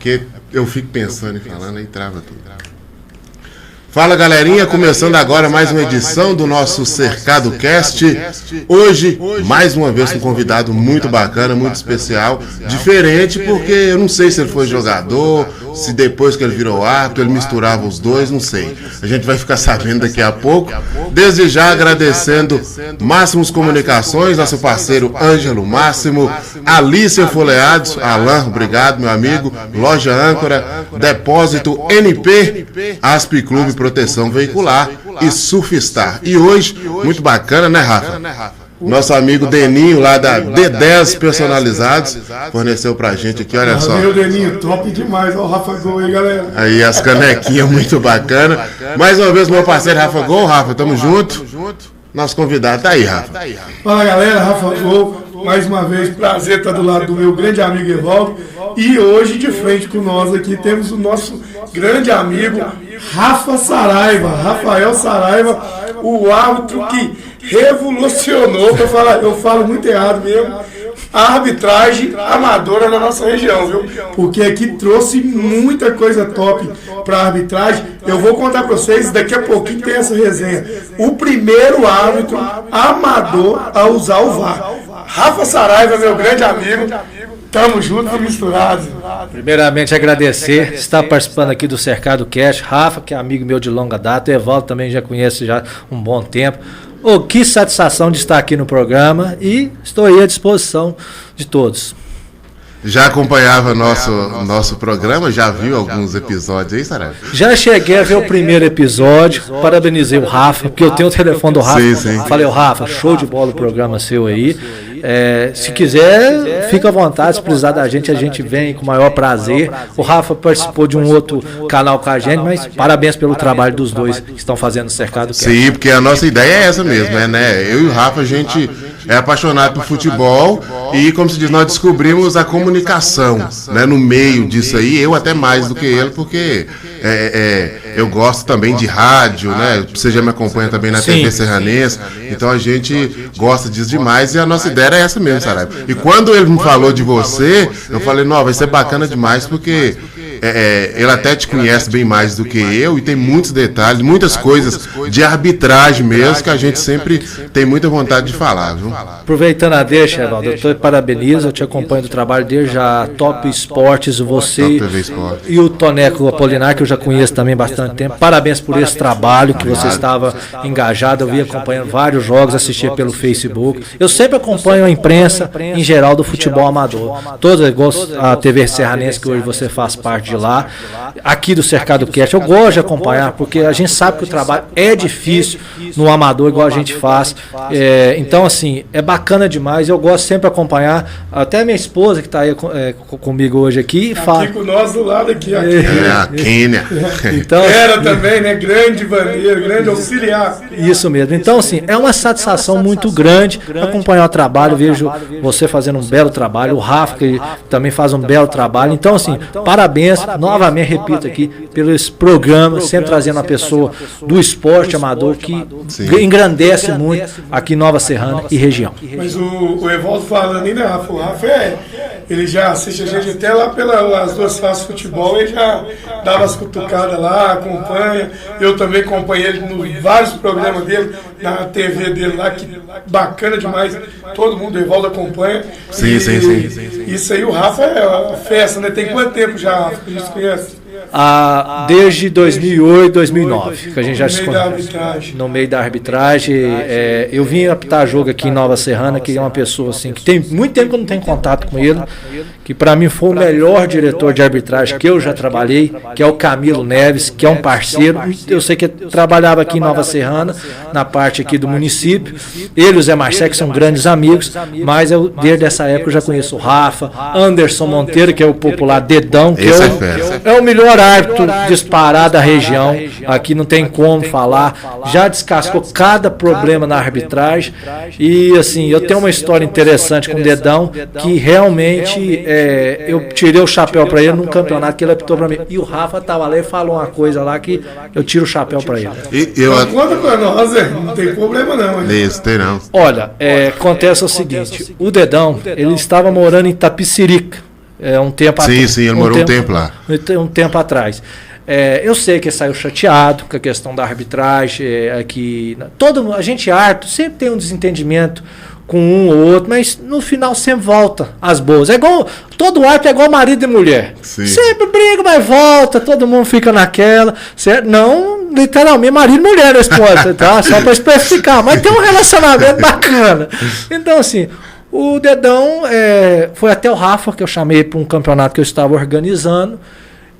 porque eu fico pensando e falando, aí trava tudo. Fala, galerinha, começando agora mais uma edição do nosso Cercado Cast. Hoje, mais uma vez, com um convidado muito bacana, muito especial, diferente, porque eu não sei se ele foi jogador, se depois que ele virou árbitro, ele misturava os dois, não sei. A gente vai ficar sabendo daqui a pouco. Desde já agradecendo Máximos Comunicações, nosso parceiro Ângelo Máximo, Alicia Folheados, Alan, obrigado, meu amigo, Loja Âncora, Depósito NP, Asp Clube Proteção Veicular e Surfstar. E hoje, muito bacana, né, Rafa? Nosso amigo Deninho, lá da D10 Personalizados, forneceu pra gente aqui, olha só. Meu Deninho, top demais, ó o Rafa Gol aí, galera. Aí as canequinhas, muito bacana. Mais uma vez, meu parceiro Rafa Gol. Rafa, tamo junto. Nosso convidado tá aí, Rafa. Fala, galera, Rafa Gol. Mais uma vez, prazer estar do lado do meu grande amigo Evaldo. E hoje, de frente com nós aqui, temos o nosso grande amigo Rafa Saraiva, Rafael Saraiva, o árbitro que revolucionou, eu falo muito errado mesmo, a arbitragem amadora na nossa região, viu? Porque aqui trouxe muita coisa top para a arbitragem. Eu vou contar para vocês, daqui a pouquinho tem essa resenha. O primeiro árbitro amador a usar o VAR. Rafa Saraiva, meu grande amigo. Tamo juntos e misturados. Primeiramente, agradecer estar participando aqui do Cercado Cast. Rafa, que é amigo meu de longa data, o Evaldo também já conheço já há um bom tempo. Oh, que satisfação de estar aqui no programa e estou aí à disposição de todos. Já acompanhava nosso programa? Já viu alguns episódios aí, Saraiva? Já cheguei a ver o primeiro episódio, parabenizei o Rafa, porque eu tenho o telefone do Rafa. Sim. Falei, Rafa, show de bola o programa seu aí. Se quiser, fica à vontade, se precisar da gente, a gente vem com o maior prazer. O Rafa participou de um outro canal com a gente, mas parabéns pelo trabalho dos dois que estão fazendo o Cercado Cast. Sim, porque a nossa ideia é essa mesmo, né? Eu e o Rafa, a gente é apaixonado por futebol e, como se diz, nós descobrimos a comunicação, né, no meio disso aí, eu até mais do que ele, porque eu gosto também de rádio, né? Você já me acompanha também na TV Serranense, então a gente gosta disso demais e a nossa ideia é essa mesmo, Saraiva. E quando ele me falou de você, eu falei, não, vai ser bacana demais, porque ele até te conhece bem mais do que eu e tem muitos detalhes, muitas coisas de arbitragem mesmo que a gente sempre tem muita vontade de falar, viu? Aproveitando a deixa, Evaldo, eu te parabenizo, eu te acompanho do trabalho dele, já Top Esportes, você e o Toneco Apolinar, que eu já conheço também há bastante tempo. Parabéns por esse trabalho que você estava engajado, eu vi acompanhando vários jogos, assistia pelo Facebook. Eu sempre acompanho a imprensa em geral do futebol amador. Toda a TV Serranense, que hoje você faz parte de lá, aqui do Cercado Cast, eu gosto de acompanhar, porque a gente sabe que o trabalho é difícil no amador, igual a gente faz. Então, assim, é bacana demais, eu gosto sempre de acompanhar. Até minha esposa, que está aí comigo hoje aqui, fala. Aqui com nós do lado aqui. A Quênia. Então, era também, né? Grande bandeiro, grande auxiliar. Isso mesmo. Então, assim, é uma satisfação muito grande acompanhar o trabalho. Vejo você fazendo um belo trabalho, o Rafa, que também faz um belo trabalho. Então, assim, parabéns, novamente repito aqui, pelo esse programa, sempre trazendo a pessoa do esporte amador que engrandece muito aqui em Nova Serrana e região. Mas o Evaldo falando ainda, Rafa, o Rafa ele já assiste a gente até lá pelas duas faces de futebol, ele já dava as cutucadas lá, acompanha. Eu também acompanhei ele em vários programas dele, na TV dele lá, que bacana demais. Todo mundo, o Evaldo acompanha. Sim. Isso aí, o Rafa é uma festa, né? Tem quanto tempo já, Rafa, que a gente conhece? Desde 2008, 2009, que a gente já se conhece. No meio da arbitragem. Eu vim apitar jogo aqui em Nova Serrana, que é uma pessoa assim, que tem muito tempo que eu não tenho contato com ele, que para mim foi o melhor diretor de arbitragem que eu já trabalhei, que é o Camilo Neves, que é um parceiro. Eu sei que trabalhava aqui em Nova Serrana, na parte aqui do município. Ele e o Zé Marcelo, que são grandes amigos, mas desde essa época eu já conheço o Rafa, Anderson Monteiro, que é o popular Dedão, que é o melhor árbitro disparado da região, aqui não tem como falar, já descascou cada problema na arbitragem e assim, eu tenho uma história interessante com o Dedão, que realmente eu tirei o chapéu para ele num campeonato que ele apitou para mim, e o Rafa estava lá e falou uma coisa lá que eu tiro o chapéu para ele. Conta para nós, não tem problema não. Isso, tem não. Olha, acontece o seguinte, o Dedão, ele estava morando em Tapicirica, um tempo atrás. Sim, ele morou um tempo lá. Um tempo atrás. Eu sei que ele saiu chateado com a questão da arbitragem, que a gente árbitro sempre tem um desentendimento com um ou outro, mas no final sempre volta às boas. Todo árbitro é igual marido e mulher. Sim. Sempre briga, mas volta, todo mundo fica naquela. Certo? Não, literalmente, marido e mulher nesse ponto, tá? Só para especificar, mas tem um relacionamento bacana. Então, assim, o Dedão foi até o Rafa, que eu chamei para um campeonato que eu estava organizando.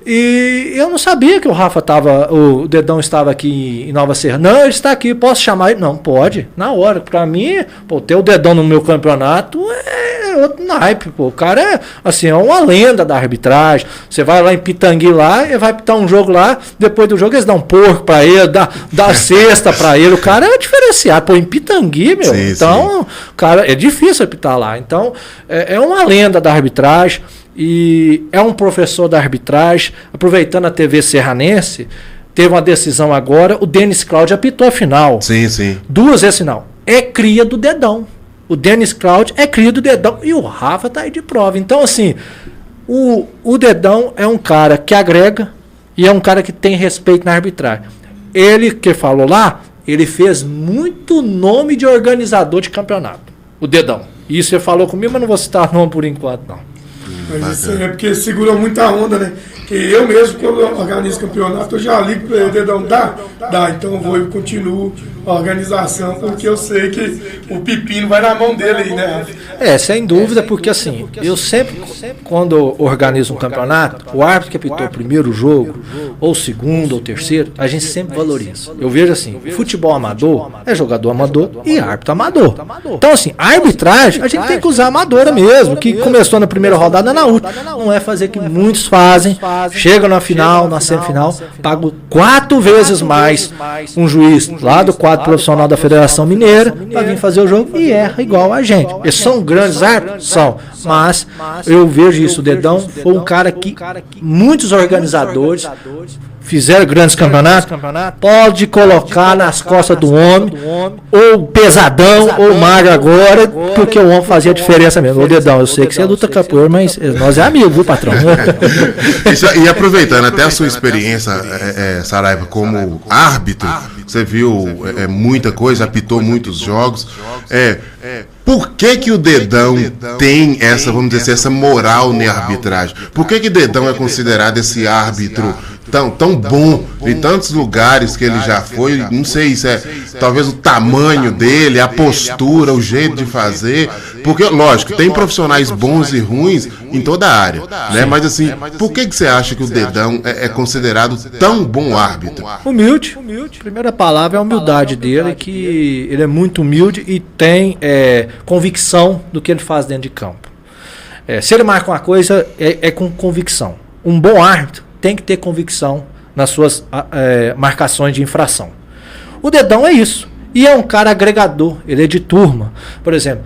E eu não sabia que o Dedão estava aqui em Nova Serrana. Não, ele está aqui, posso chamar ele? Não, pode, na hora. Para mim, ter o Dedão no meu campeonato é outro naipe, pô. O cara é uma lenda da arbitragem. Você vai lá em Pitangui lá, e vai pitar um jogo lá, depois do jogo eles dão um porco para ele, dá cesta para ele. O cara é diferenciado, pô, em Pitangui, meu. Sim, então, cara, é difícil apitar lá. Então, é uma lenda da arbitragem. E é um professor da arbitragem. Aproveitando a TV Serranense, teve uma decisão agora, o Denis Cláudio apitou a final. Sim. 2 vezes final. É cria do Dedão. O Denis Cláudio é cria do Dedão. E o Rafa tá aí de prova. Então, assim, o Dedão é um cara que agrega e é um cara que tem respeito na arbitragem. Ele, que falou lá, ele fez muito nome de organizador de campeonato. O Dedão. Isso você falou comigo, mas não vou citar nome por enquanto, não. Mas isso é porque segura muita onda, né? Que eu mesmo, quando eu organizo campeonato, eu já ligo para ele, Dedão, dá? Então eu continuo a organização, porque eu sei que o pepino vai na mão dele aí, né? Sem dúvida, porque assim, eu sempre, quando organizo um campeonato, o árbitro que apitou o primeiro jogo, ou o segundo, ou o terceiro, a gente sempre valoriza. Eu vejo assim, futebol amador é jogador amador e árbitro amador. Então assim, a arbitragem, a gente tem que usar amadora mesmo, que começou na primeira rodada, na última. Não é fazer que muitos fazem, chegam na final, na semifinal, pagam 4 vezes mais um juiz lá do quadro profissional da Federação Mineira para vir fazer o jogo e erra igual a gente. Eles são grandes árbitros? São. Mas eu vejo isso, o Dedão foi um cara que muitos organizadores fizeram grandes campeonatos, pode colocar nas costas do homem, ou pesadão, ou magro agora, porque o homem fazia a diferença mesmo. Ô Dedão, eu sei que você luta capoeira, mas nós é amigo, viu, patrão? E aproveitando até a sua experiência, Saraiva, como árbitro, você viu muita coisa, apitou muitos jogos. Por que o Dedão tem essa, vamos dizer assim, essa moral na arbitragem? Por que Dedão é considerado esse árbitro tão bom em tantos lugares que ele já foi? Não sei se talvez o tamanho dele, a postura, o jeito de fazer. Porque, lógico, tem profissionais bons e ruins em toda a área, né? Mas assim, por que você acha que o Dedão é considerado tão bom árbitro? Humilde. Primeira palavra é a humildade dele, que ele é muito humilde e tem convicção do que ele faz dentro de campo. Se ele marca uma coisa, é com convicção. Um bom árbitro tem que ter convicção nas suas marcações de infração. O Dedão é isso. E é um cara agregador, ele é de turma. Por exemplo,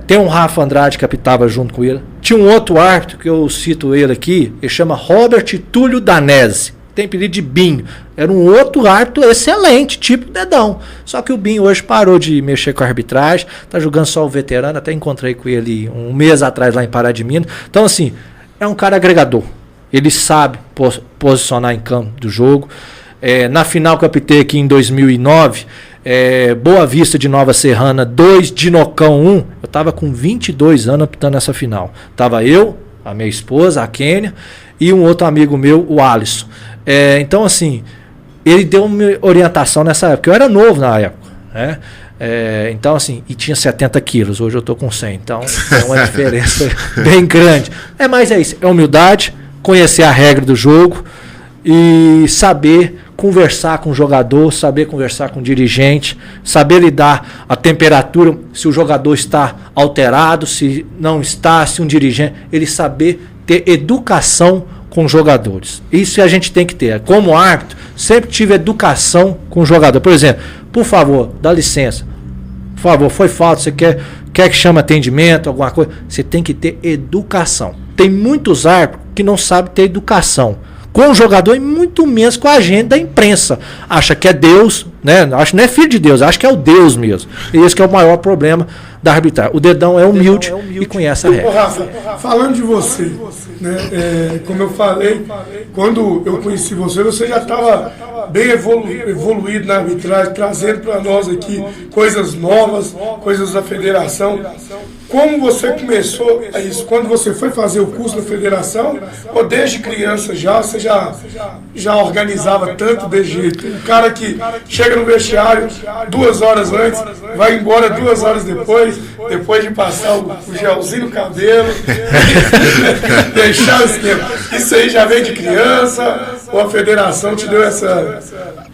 tem um Rafa Andrade que apitava junto com ele. Tinha um outro árbitro, que eu cito ele aqui, ele chama Robert Túlio Danese. Tem apelido de Binho. Era um outro árbitro excelente, tipo Dedão. Só que o Binho hoje parou de mexer com a arbitragem, tá jogando só o veterano, até encontrei com ele um mês atrás lá em Pará de Minas. Então assim, é um cara agregador. Ele sabe posicionar em campo do jogo. Na final que eu apitei aqui em 2009, Boa Vista de Nova Serrana 2, Dinocão 1, eu estava com 22 anos apitando essa final. Tava eu, a minha esposa, a Kênia, e um outro amigo meu, o Alisson. Então assim, ele deu uma orientação nessa época. Eu era novo na época, né? Então assim, e tinha 70 quilos, hoje eu tô com 100, então é uma diferença bem grande. Mas é isso, é humildade, conhecer a regra do jogo e saber conversar com o jogador, saber conversar com o dirigente, saber lidar a temperatura, se o jogador está alterado, se não está, se um dirigente, ele saber ter educação com os jogadores. Isso a gente tem que ter. Como árbitro, sempre tive educação com o jogador. Por exemplo, por favor, dá licença. Por favor, foi falta, você quer que chame atendimento, alguma coisa, você tem que ter educação. Tem muitos árbitros que não sabem ter educação com o jogador e muito menos com a gente da imprensa. Acha que é Deus, né? Acho que não é filho de Deus, acho que é o Deus mesmo. E esse que é o maior problema da arbitragem. O dedão é humilde e conhece a regra. Rafa, falando de você, né, como eu falei, quando eu conheci você já estava bem evoluído na arbitragem, trazendo para nós aqui coisas novas, coisas da federação. Como você começou a isso? Quando você foi fazer o curso na federação, ou desde criança você já organizava tanto desse jeito? Um cara que chega no vestiário 2 horas antes, vai embora 2 horas depois de passar o gelzinho no cabelo, deixar o esquema. Isso aí já vem de criança, ou a federação te deu essa...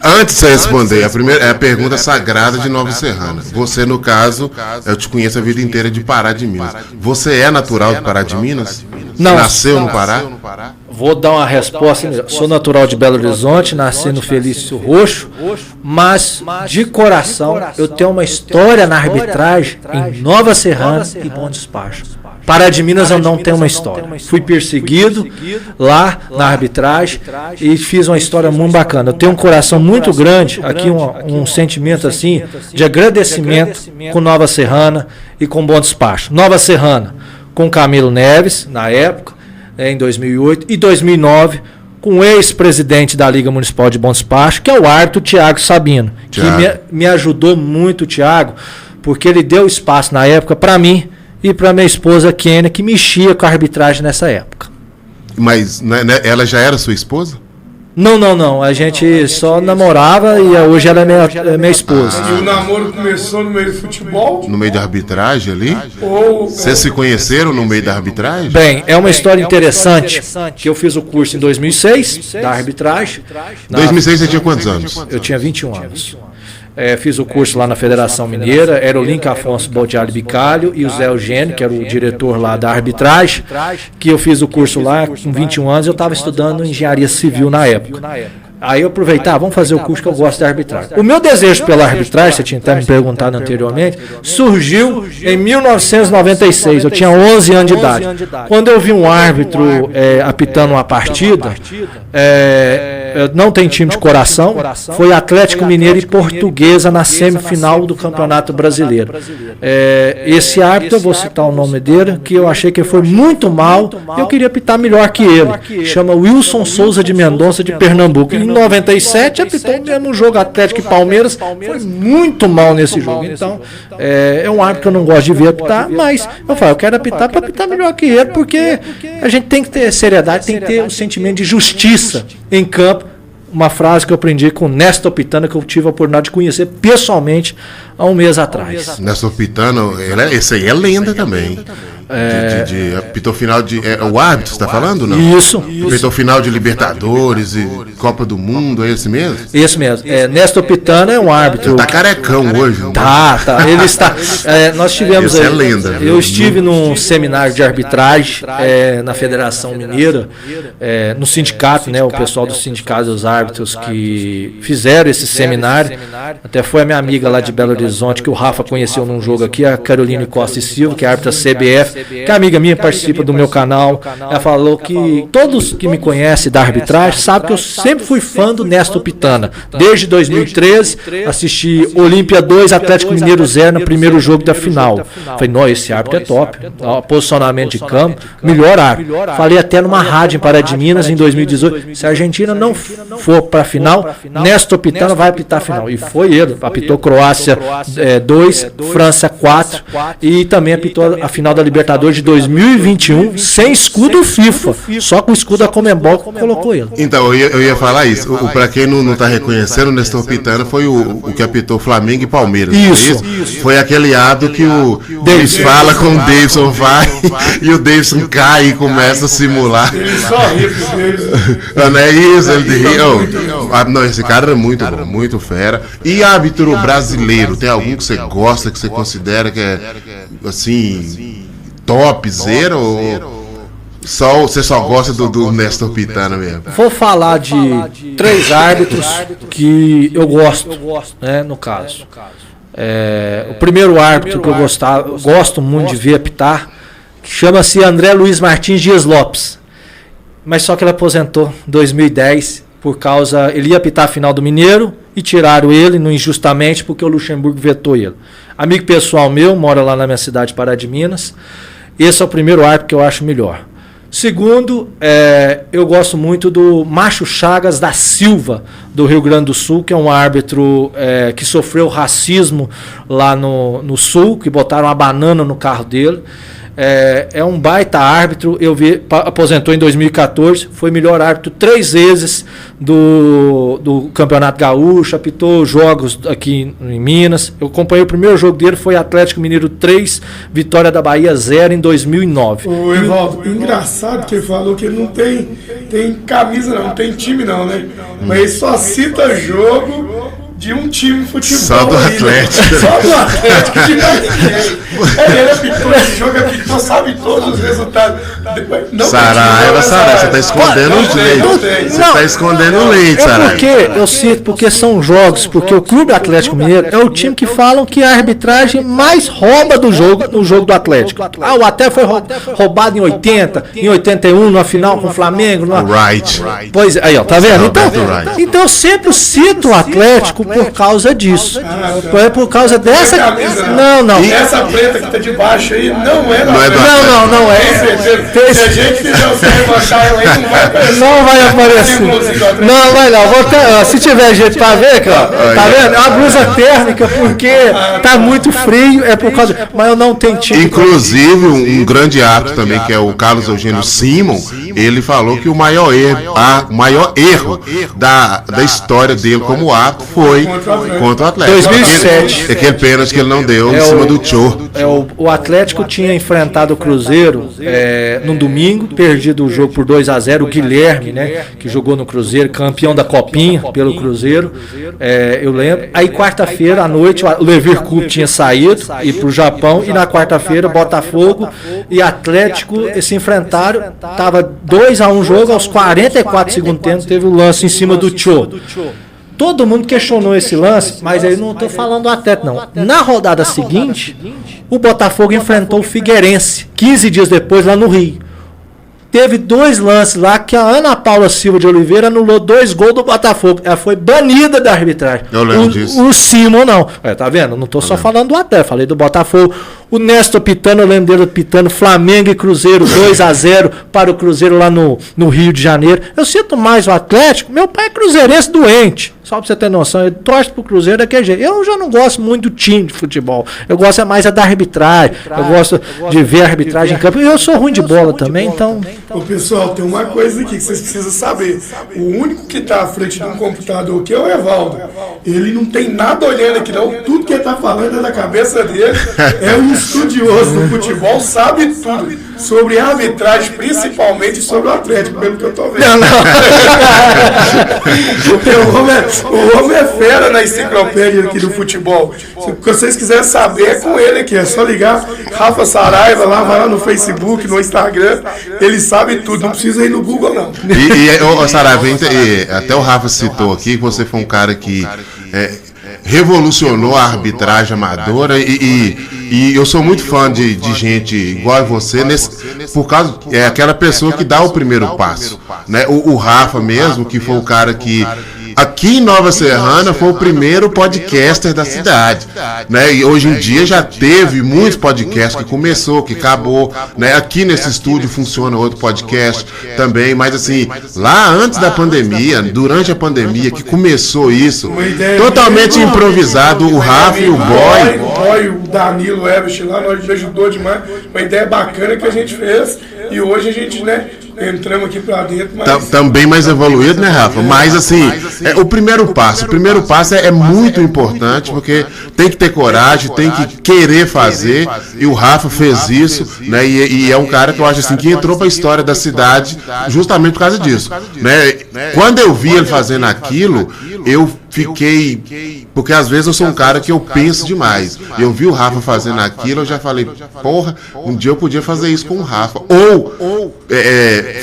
Antes de você responder, a primeira é a pergunta sagrada de Nova Serrana. Você, no caso, eu te conheço a vida inteira de Pará de Minas. Você é natural de Pará de Minas? Não. Nasceu no Pará? Vou dar uma resposta. Sou natural de Belo Horizonte, nasci no Felício Roxo, mas de coração eu tenho uma história na arbitragem em Nova Serrana e Bom Despacho. Pará de Minas eu não tenho uma história. Fui perseguido lá na arbitragem e fiz uma história muito bacana. Eu tenho um coração muito grande, aqui um sentimento assim de agradecimento com Nova Serrana e com Bom Despacho. Nova Serrana com Camilo Neves, na época, em 2008, e 2009 com o ex-presidente da Liga Municipal de Bom Despacho, que é o árbitro Thiago Sabino, que me ajudou muito, Thiago, porque ele deu espaço na época para mim e para minha esposa Kênia, que mexia com a arbitragem nessa época. Mas ela já era sua esposa? Não. A gente só namorava e hoje ela é minha esposa. E o namoro começou no meio do futebol? No meio da arbitragem ali? Vocês se conheceram no meio da arbitragem? Bem, é uma história interessante, que eu fiz o curso em 2006, da arbitragem. Em 2006 você tinha quantos anos? Eu tinha 21 anos. Fiz o curso lá na Federação Mineira, era o Link Afonso Baldiari Bicalho e o Zé Eugênio, que era o diretor lá da arbitragem, que eu fiz o curso lá com 21 anos, eu estava estudando engenharia civil na época. Aí eu aproveitei, vamos fazer o curso que eu gosto da arbitragem. O meu desejo pela arbitragem, você tinha até me perguntado anteriormente, surgiu em 1996, eu tinha 11 anos de idade. Quando eu vi um árbitro apitando uma partida, não tem time de coração, foi Atlético Mineiro e Portuguesa na semifinal do Campeonato Brasileiro. Esse árbitro, eu vou citar o nome dele, que eu achei que ele foi muito mal, eu queria apitar melhor que ele. Chama Wilson Souza de Mendonça, de Pernambuco. Em 97 apitou o mesmo jogo Atlético e Palmeiras, foi muito mal nesse jogo. Então, é um árbitro que eu não gosto de ver apitar, mas eu falo, eu quero apitar para apitar melhor que ele, porque a gente tem que ter seriedade, tem que ter o sentimento de justiça em campo. Uma frase que eu aprendi com Néstor Pitana, que eu tive a oportunidade de conhecer pessoalmente há um mês atrás. Néstor Pitana, esse aí é lenda também. Apitou final de... o árbitro, você está falando, não? Isso. Apitou final de Libertadores e Copa do Mundo, é esse mesmo? Esse mesmo. Néstor Pitana é um árbitro... Ele tá carecão hoje. Tá. Ele está... nós tivemos... Esse é lenda. Eu estive num seminário de arbitragem na Federação Mineira, no sindicato, né? O pessoal do sindicato dos árbitros que fizeram esse seminário. Até foi a minha amiga lá de Belo Horizonte, que o Rafa conheceu num jogo aqui, a Caroline Costa e Silva, que é árbitra CBF, que é amiga minha, participa do meu canal. Ela falou que todos que me conhecem da arbitragem sabem que eu sempre fui fã do Néstor Pitana. Desde 2013, assisti Olímpia 2, Atlético Mineiro 0 no primeiro jogo da final. Falei, não, esse árbitro é top. Posicionamento de campo, melhor árbitro. Falei até numa rádio em Pará de Minas em 2018, se a Argentina não for para a final, Néstor Pitana vai apitar a final. E foi ele, apitou Croácia 2, França 4 e também apitou a final da Libertadores de 2021 sem escudo FIFA, só com o escudo da Conmebol que colocou ele. Então, eu ia falar isso. Para quem não está reconhecendo, o Néstor Pitana foi o que apitou Flamengo e Palmeiras. Isso. Foi aquele ato que o Davis fala com o Davidson vai e o Davidson cai e começa a simular. Ele só ri. Não é isso, ele ri. Não, esse cara é muito bom, muito fera. E árbitro brasileiro, tem algum que você gosta, que você considera que é assim, topzera ou você só gosta do Néstor Pitana mesmo? Vou falar de 3 árbitros que eu gosto, né, no caso. O primeiro árbitro que eu gosto muito de ver apitar, chama-se André Luiz Martins Dias Lopes. Mas só que ele aposentou em 2010 por causa... Ele ia apitar a final do Mineiro e tiraram ele injustamente porque o Luxemburgo vetou ele. Amigo pessoal meu, mora lá na minha cidade, Pará de Minas. Esse é o primeiro árbitro que eu acho melhor. Segundo, eu gosto muito do Macho Chagas da Silva, do Rio Grande do Sul, que é um árbitro que sofreu racismo lá no Sul, que botaram uma banana no carro dele. É um baita árbitro, aposentou em 2014, foi melhor árbitro 3 vezes do Campeonato Gaúcho, apitou jogos aqui em Minas. Eu acompanhei o primeiro jogo dele, foi Atlético Mineiro 3, Vitória da Bahia 0 em 2009. Ô Evaldo, engraçado que ele falou que ele não tem camisa não tem time não, né? Mas ele só cita jogo de um time de futebol. Só do Atlético. Né? Só do Atlético, de mais ninguém. Ele apitou esse jogo, apitou, sabe todos os resultados. Saraiva, você está escondendo os leitos. Você está escondendo o leite, Saraiva. Eu cito porque são jogos, porque o Clube Atlético Mineiro é o time que falam que a arbitragem mais rouba do jogo no jogo do Atlético. O Atlético foi roubado em 80, em 81, na final com o Flamengo. Right. Pois aí, ó, tá vendo? Então eu sempre cito o Atlético por causa disso. É por causa dessa. Não. E essa preta que tá de baixo aí não é. Não é. Se a gente fizer você rebaixar ela aí, não vai aparecer. Não vai não. Se tiver jeito pra ver, cara, tá vendo? É uma blusa térmica porque tá muito frio, é por causa. Mas eu não tenho time. Inclusive, um grande árbitro também, que é o Carlos Eugênio Simon, ele falou que o maior erro da história dele como árbitro foi contra o Atlético. 2007. Aquele pênalti que ele não deu em cima do Tchô. O Atlético tinha enfrentado o Cruzeiro no domingo, perdido o jogo por 2-0. O Guilherme, né, que jogou no Cruzeiro, campeão da Copinha pelo Cruzeiro, eu lembro. Aí quarta-feira à noite o Leverkusen tinha saído e para o Japão, e na quarta-feira Botafogo e Atlético se enfrentaram. Tava 2-1 jogo, aos 44 segundos tempo teve o lance em cima do Tchô. Todo mundo questionou esse lance, mas aí não estou falando do Atlético, não. Na rodada seguinte, o Botafogo enfrentou o Figueirense, 15 dias depois, lá no Rio. Teve 2 lances lá que a Ana Paula Silva de Oliveira anulou 2 gols do Botafogo. Ela foi banida da arbitragem. Eu lembro disso. O Simon não. Tá vendo? Não estou só falando do Atlético, falei do Botafogo. O Néstor pitando, eu lembro dele pitando Flamengo e Cruzeiro 2-0 para o Cruzeiro lá no Rio de Janeiro. Eu sinto mais o Atlético. Meu pai é cruzeirense doente. Só pra você ter noção, ele torce pro Cruzeiro daquele jeito. Eu já não gosto muito do time de futebol. Eu gosto mais da arbitragem. Eu gosto de ver a arbitragem em campo. Eu sou ruim de bola também, então... Ô, pessoal, tem uma coisa aqui que vocês precisam saber. O único que tá à frente de um computador aqui é o Evaldo. Ele não tem nada olhando aqui, não. Tudo que ele tá falando é da cabeça dele. É um estudioso do futebol, sabe tudo sobre a arbitragem, principalmente sobre o Atlético, pelo que eu tô vendo. O homem é fera na enciclopédia aqui do futebol. Se vocês quiserem saber, é com ele aqui. É só ligar Rafa Saraiva lá, vai lá no Facebook, no Instagram. Ele sabe tudo, não precisa ir no Google, não. Saraiva, até o Rafa citou aqui que você foi um cara que revolucionou a arbitragem amadora e eu sou muito fã de gente igual a você por causa aquela pessoa que dá o primeiro passo, né? O Rafa mesmo, que foi o cara que aqui em Nova Serrana foi o primeiro podcaster da cidade, né? E hoje em dia já teve muitos podcasts que começou, que acabou, né? Aqui nesse estúdio funciona outro podcast também, mas assim, lá antes da pandemia, durante a pandemia que começou isso, totalmente improvisado, o Rafa e o Boy, o Danilo Everest lá, nós ajudou demais, uma ideia bacana que a gente fez, e hoje a gente, né, entramos aqui pra dentro, mas... Também mais evoluído, né, Rafa? Mas assim, o primeiro passo é muito importante, porque tem que ter coragem, tem que querer fazer, e o Rafa fez isso, né? E é um cara que eu acho assim, que entrou pra história da cidade justamente por causa disso, né? Quando eu vi ele fazendo aquilo, eu fiquei... Porque às vezes eu sou um cara que eu penso demais. Eu vi o Rafa fazendo aquilo, eu já falei, porra, um dia eu podia fazer isso com o Rafa. Ou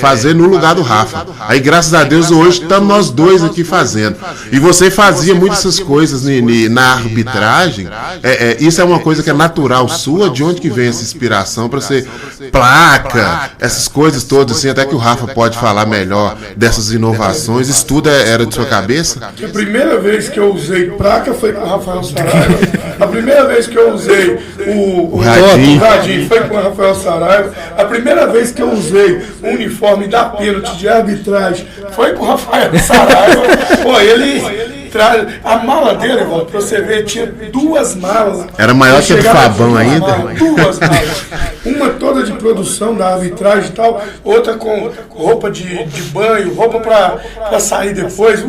fazer no lugar do Rafa. Aí, graças a Deus, hoje estamos nós dois aqui fazendo. E você fazia muitas essas coisas na arbitragem. Isso é uma coisa que é natural sua? De onde que vem essa inspiração para ser placa, essas coisas todas, assim, até que o Rafa pode falar melhor dessas inovações? Isso tudo era de sua cabeça? A primeira vez que eu usei placa foi com o Rafael Saraiva. A primeira vez que eu usei o radinho foi com o Rafael Saraiva. A primeira vez que eu usei o uniforme da pênalti de arbitragem foi com o Rafael Saraiva. Pô, ele traz a mala dele, pra você ver, tinha 2 malas. Era maior que a do Fabão ainda? 2 malas. Uma toda de produção da arbitragem e tal, outra com roupa de banho, roupa pra sair depois.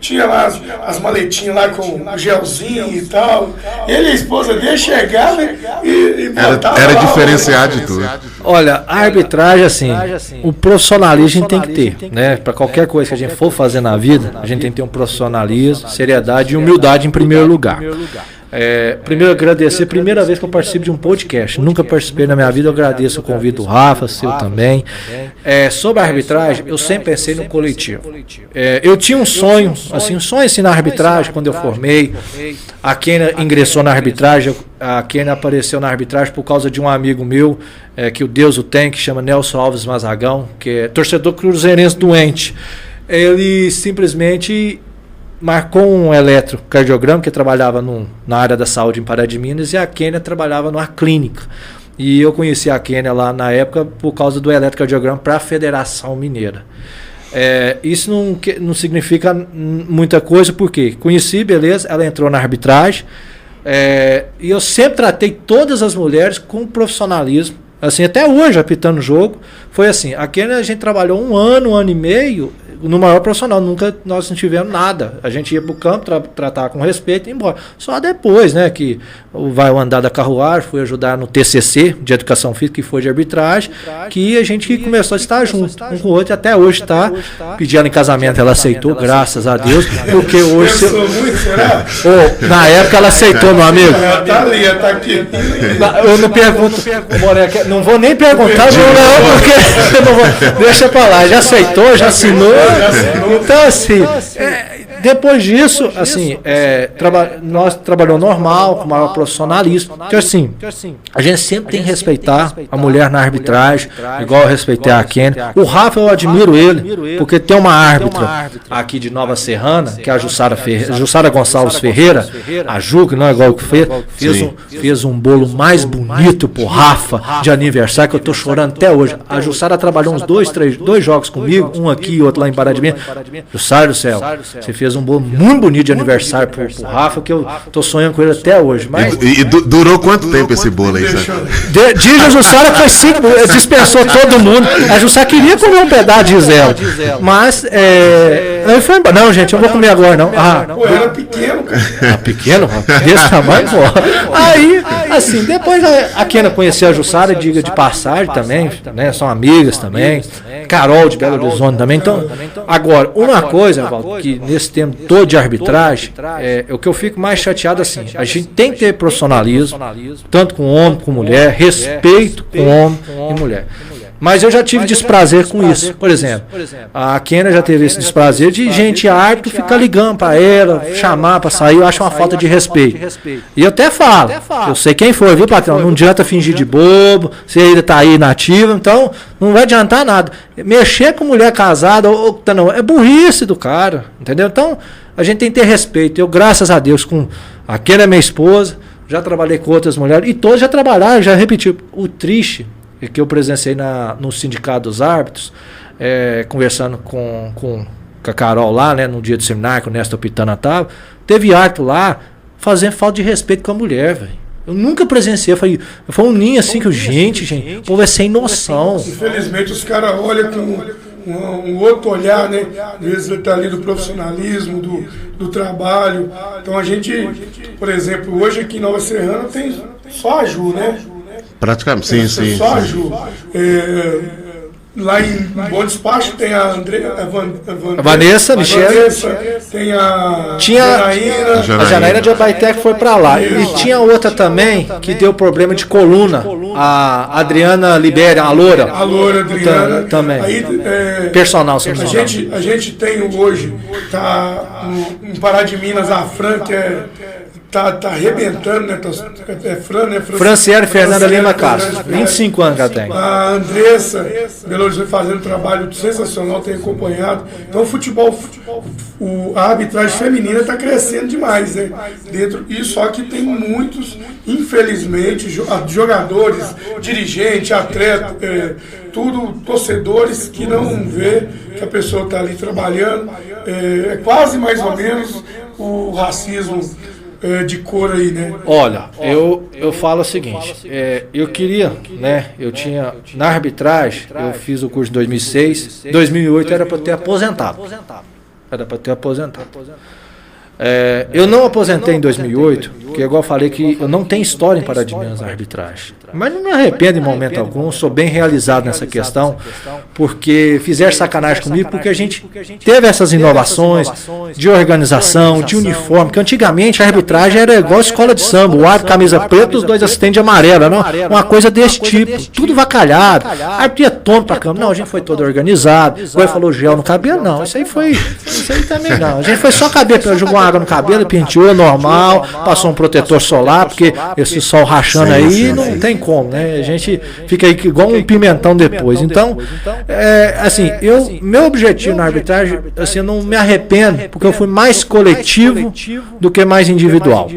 Tinha lá as maletinhas lá com gelzinho e tal. Ele e a esposa dele chegavam e botavam. Era diferenciar de tudo. Olha, a arbitragem, assim, o profissionalismo a gente tem que ter, né? Para qualquer coisa que a gente for fazer na vida, a gente tem que ter um profissionalismo, seriedade e humildade em primeiro lugar. Primeiro agradecer, primeira vez que eu participo de um podcast, nunca participei na minha vida, eu agradeço o convite do Rafa, seu também. Sobre a arbitragem, eu sempre pensei no coletivo. Eu tinha um sonho assim na arbitragem, quando eu formei. A Kênia ingressou na arbitragem, a Kênia apareceu na arbitragem por causa de um amigo meu, que o Deus o tem, que chama Nelson Alves Mazagão, que é torcedor cruzeirense doente. Ele simplesmente marcou um eletrocardiograma, que trabalhava na área da saúde em Pará de Minas, e a Kênia trabalhava numa clínica. E eu conheci a Kênia lá na época por causa do eletrocardiograma para a Federação Mineira. Isso não significa muita coisa, porque conheci, beleza, ela entrou na arbitragem, e eu sempre tratei todas as mulheres com profissionalismo. Assim, até hoje, apitando o jogo, foi assim, a Kênia a gente trabalhou um ano e meio, no maior profissional, nunca nós não tivemos nada. A gente ia para o campo, tratar com respeito e ir embora. Só depois, né, que vai o andar da carruagem, fui ajudar no TCC, de Educação Física, que foi de arbitragem, que a gente começou a estar junto, um com o outro, e até hoje está. Pedi ela em casamento, ela aceitou, graças a Deus, porque hoje... na época ela aceitou, meu amigo. Ela tá ali, ela tá aqui. Eu não pergunto, não vou nem perguntar, não, porque eu não vou, deixa pra lá, já aceitou, já assinou. Então, assim, depois disso, assim, nós trabalhamos normal, com maior profissionalismo. Então, assim, a gente sempre tem que respeitar a mulher na arbitragem, igual eu respeitei a Kênia. O Rafa, eu admiro ele, porque tem uma árbitra aqui de Nova Serrana, que é a Jussara Gonçalves Ferreira, a Ju, que não é igual que fez um bolo mais bonito pro Rafa de aniversário, que eu tô chorando até hoje. A Jussara trabalhou uns 2 jogos comigo, um aqui e outro lá em Pará de Minas. Jussara do céu, você fez um bolo muito bonito de aniversário pro Rafa, que eu tô sonhando com ele até hoje. Mas... E durou quanto tempo esse bolo aí? Diz a Jussara que foi 5, dispensou todo mundo. A Jussara queria comer um pedaço de Gisela, mas ele foi embora. Não, gente, eu vou comer agora, não. Pô, era pequeno, cara. Pequeno? Desse tamanho, pô. Aí, assim, depois a Kênia conheceu a Jussara, diga de passagem também, né? São amigas também. Carol de Belo Horizonte também. Então, agora, uma coisa, Valdo, que nesse tempo todo de arbitragem, o que eu fico mais chateado, assim, a gente tem que ter profissionalismo, tanto com homem como mulher, respeito com homem e mulher. Mas eu já tive desprazer com isso. Por exemplo, a Kênia já teve esse desprazer de gente árbitro ficar ligando para ela, chamar para sair. Eu acho uma falta de respeito. E eu até falo, eu sei quem foi, viu, patrão? Não adianta fingir de bobo, você ainda está aí inativa, então não vai adiantar nada. Mexer com mulher casada não, é burrice do cara, entendeu? Então a gente tem que ter respeito. Eu, graças a Deus, com a Kênia, minha esposa, já trabalhei com outras mulheres, e todos já trabalharam, já repeti. O triste que eu presenciei no Sindicato dos Árbitros, conversando com a Carol lá, né, no dia do seminário, que o Néstor Pitana estava, teve árbitro lá fazendo falta de respeito com a mulher, velho. Eu nunca presenciei, foi um ninho assim que gente, o povo é sem noção. Infelizmente os caras olham com um outro olhar, né? Às vezes ele está ali do profissionalismo, do trabalho. Então a gente, por exemplo, hoje aqui em Nova Serrana tem só a Ju, né? Praticamente, sim. Só a Ju. Lá em Bom Despacho tem a Vanessa, Michele. Tem a A Janaína de Abaeté que foi para lá. E tinha outra também que deu problema de coluna. A Adriana Libéria, a Loura. A Loura Adriana. Também. Aí, personal, a gente tem hoje, tá em Pará de Minas, a Fran, que tá arrebentando, né? Fran, né? Franciele Fernanda Lima Castro, 25 anos que ela tem. A Andressa, Belo Horizonte, fazendo um trabalho sensacional, tem acompanhado. Então o futebol, a arbitragem feminina está crescendo demais, né? E só que tem muitos, infelizmente, jogadores, dirigentes, atletas, tudo torcedores que não vê que a pessoa está ali trabalhando. É quase mais ou menos o racismo de cor aí, né? Olha, eu falo o seguinte, eu queria, né, eu tinha, na arbitragem, eu fiz o curso em 2006, 2008 era para eu ter aposentado. Eu não aposentei em 2008, porque igual eu falei que eu não tenho história em Pará de Minas na arbitragem. Mas não me arrependo em momento algum, sou bem realizado nessa questão, porque fizeram sacanagem comigo, porque a gente teve essas inovações de organização, de uniforme, porque antigamente a arbitragem era igual a escola de samba, o árbitro camisa preta, os dois assistentes de amarela, não? Uma coisa desse tipo, tudo vacalhado, a árbitro ia tonto pra câmera, não, a gente foi todo organizado, igual ele falou gel no cabelo, não, isso aí também não, a gente foi só cabelo, jogou uma água no cabelo, penteou normal, passou um protetor solar, porque esse sol rachando aí não tem como, né? A gente fica aí igual um pimentão depois. Então, assim, meu objetivo na arbitragem, assim, eu não me arrependo, porque eu fui mais coletivo do que mais individual.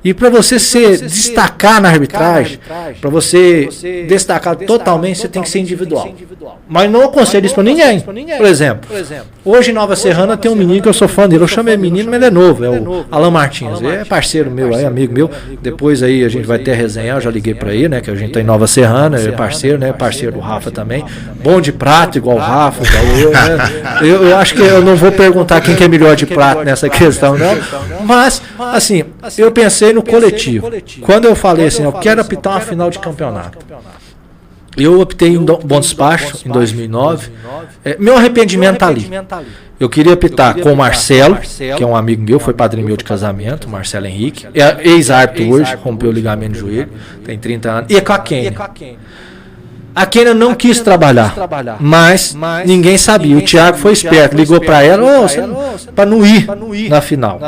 E para você se destacar na arbitragem, para você destacar totalmente, você tem que ser individual. Mas não aconselho isso para ninguém. Por exemplo, hoje em Nova Serrana tem um menino que eu sou fã dele, eu chamei menino, mas ele é novo, é o Alan Martins, ele é parceiro meu, é amigo meu. Depois aí a gente vai ter resenha, eu já liguei para ele, né, que a gente tá em Nova Serrana, ele é parceiro, né, parceiro do Rafa também, bom de prato igual o Rafa, igual eu, né? Eu acho que eu não vou perguntar quem que é melhor de prato nessa questão, não, mas assim, eu pensei no coletivo. Quando eu falei assim, eu quero apitar uma final de campeonato, eu optei em Bom Despacho em 2009. Meu arrependimento está ali. Eu queria apitar com o Marcelo, que é um amigo meu, foi padrinho meu de casamento, o Marcelo Henrique. É ex-árbitro hoje, rompeu o ligamento no joelho, tem 30 anos. E com a Kênia. A Kênia não quis trabalhar, mas ninguém sabia. O Thiago foi esperto, ligou para ela, para não ir na final.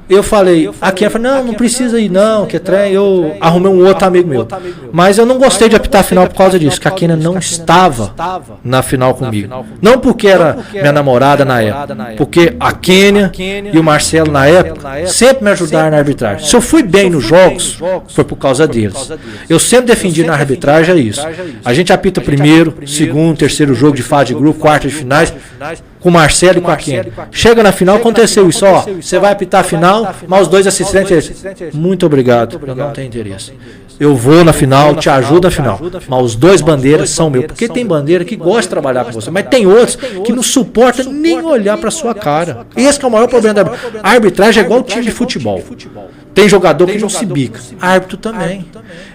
Eu falei, a Kênia falou, não precisa ir não, que é trem, eu arrumei um outro amigo meu. Mas eu não gostei de apitar a final por causa disso, que a Kênia não estava na final comigo. Não porque era minha namorada na época, porque a Kênia e o Marcelo na época sempre me ajudaram na arbitragem. Se eu fui bem nos jogos, foi por causa deles. Eu sempre defendi na arbitragem isso. A gente apita primeiro, segundo, terceiro jogo de fase de grupo, quarta de finais, com o Marcelo e com a Kênia. Chega na final, aconteceu isso, ó, você vai apitar a final, mas os dois assistentes, muito obrigado, eu não tenho interesse. Eu vou na final, te ajudo na final, mas os dois bandeiras são meus, porque tem bandeira que gosta de trabalhar com você, mas tem outros que não suportam nem olhar para sua cara. Esse é o maior problema da arbitragem. A arbitragem é igual time de futebol. Tem jogador que não se bica, árbitro também.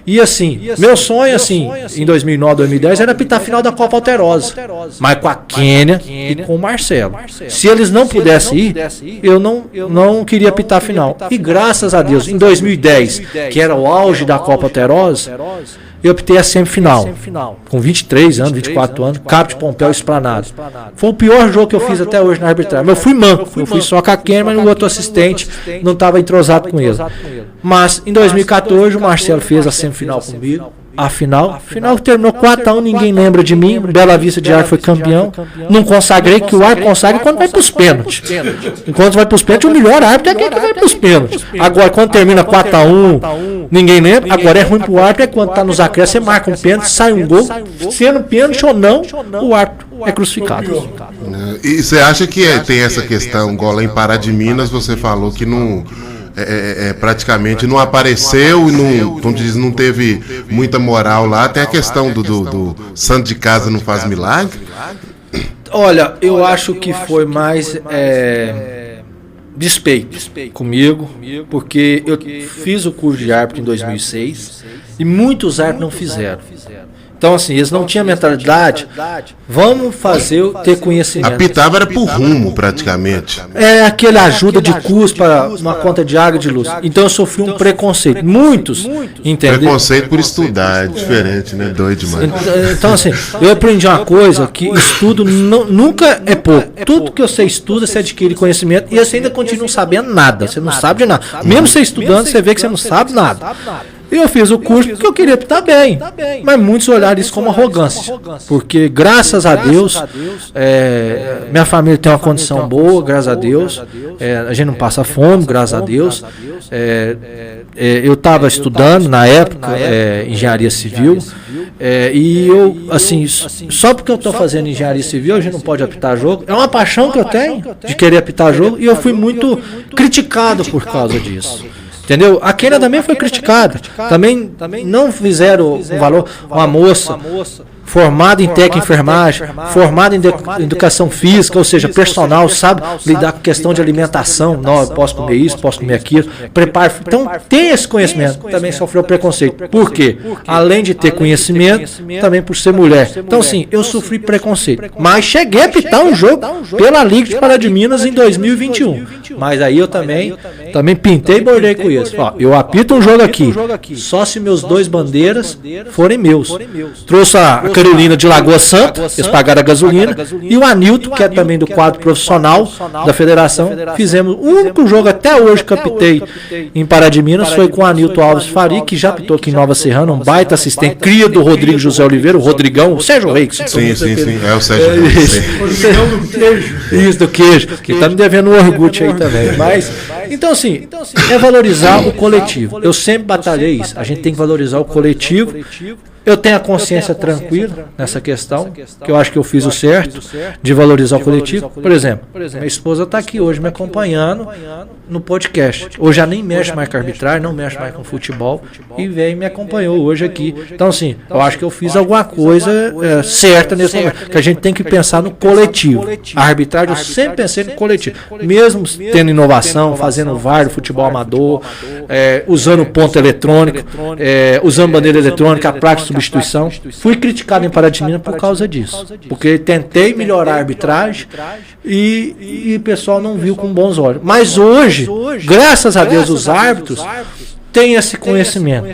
E assim, meu sonho assim, em 2009, 2010, era apitar a final da Copa Alterosa, mas com a Kênia e com o Marcelo. Se eles não pudessem ir, eu não queria apitar a final. E graças a Deus, em 2010, que era o auge da Copa Alterosa, eu optei a semifinal, com 23 anos, 24 anos, Cabo de Pompéu Esplanado. Foi o pior jogo que eu fiz até hoje na arbitragem. Eu fui manco, eu fui só com a Kênia, mas o outro assistente não estava entrosado com ele. Mas em 2014 o Marcelo fez a semifinal comigo. A final terminou 4-1, ninguém lembra de mim. Bela Vista de Ar foi campeão. Não consagrei, que o árbitro consagra quando vai para os pênaltis. Enquanto vai para os pênaltis, o melhor árbitro é aquele que vai para os pênaltis. Agora, quando termina 4-1, ninguém lembra. Agora é ruim para o árbitro, é quando está nos acréscimos, você marca um pênalti, sai um gol. Sendo pênalti ou não, o árbitro é crucificado. E você acha que tem essa questão, igual lá em Pará de Minas, você falou que não... praticamente não apareceu e não, como diz, não teve muita moral lá. Tem a questão do santo de casa não faz milagre. Olha, eu acho que foi mais despeito comigo, porque eu fiz o curso de árbitro em 2006 e muitos árbitros não fizeram. Então, assim, eles não tinham mentalidade, vamos ter conhecimento. Apitava era por rumo, praticamente. É aquele ajuda de custo para uma conta de água e de luz. Então eu sofri um preconceito. Muitos, entendeu? Preconceito por estudar, é diferente, né? Doido demais. Então, assim, eu aprendi uma coisa, que estudo nunca é pouco. Tudo que você estuda, você adquire conhecimento e você ainda continua sabendo nada. Você não sabe de nada. Mesmo você estudando, você vê que você não sabe nada. E eu fiz o curso porque eu queria estar bem. Mas muitos olharam isso como arrogância. Porque, graças a Deus, minha família tem uma condição boa, graças a Deus. A gente não passa fome, graças a Deus. Eu estava estudando, na época, engenharia civil. E eu, assim, só porque eu estou fazendo engenharia civil, a gente não pode apitar jogo. É uma paixão que eu tenho de querer apitar jogo. E eu fui muito criticado por causa disso. Entendeu? A Kênia também foi criticada. Também não fizeram um valor. Uma moça formada em técnica de enfermagem, formada em educação física, ou seja, personal, sabe lidar com questão de alimentação. Não, eu posso comer isso, posso comer aquilo. Preparo. Então, tem esse conhecimento. Também sofreu preconceito. Por quê? Além de ter conhecimento, também por ser mulher. Então, sim, eu sofri preconceito. Mas cheguei a apitar um jogo pela Liga de Pará de Minas em 2021. Mas aí eu também pintei e bordei com isso. Ó, eu apito um jogo aqui, só se meus 2 bandeiras forem meus. Trouxe a Carolina de Lagoa Santa, eles pagaram a gasolina, e o Anilton, que é também do quadro profissional da federação, fizemos o único jogo até hoje que apitei em Pará de Minas, foi com o Anilton Alves Fari, que já apitou aqui em Nova Serrana, um baita assistente, cria do Rodrigo José Oliveira, o Rodrigão, o Sérgio Reis. Sim, é o Sérgio Reis. Rodrigão do queijo. Isso, do queijo, que tá me devendo um orgulho aí também. Mas, então assim, é valorizar o coletivo. Eu sempre batalhei isso, a gente tem que valorizar o coletivo. Eu tenho a consciência tranquila nessa questão, que eu acho que eu fiz o certo, de valorizar o coletivo. Por exemplo, minha esposa está aqui hoje me acompanhando no podcast. Hoje já nem mexe mais com arbitragem, não mexe mais com futebol, e veio e me acompanhou hoje aqui. Então, assim, eu acho que eu fiz alguma coisa certa nesse momento, que a gente tem que pensar no coletivo. A arbitragem, eu sempre pensei no coletivo. Mesmo tendo inovação, fazendo VAR do futebol amador, usando ponto eletrônico, usando bandeira eletrônica, a placa de substituição. Fui criticado em Pará de Minas por causa disso. Porque tentei melhorar a arbitragem e o pessoal não viu com bons olhos. Mas hoje, graças a Deus, os árbitros têm esse conhecimento.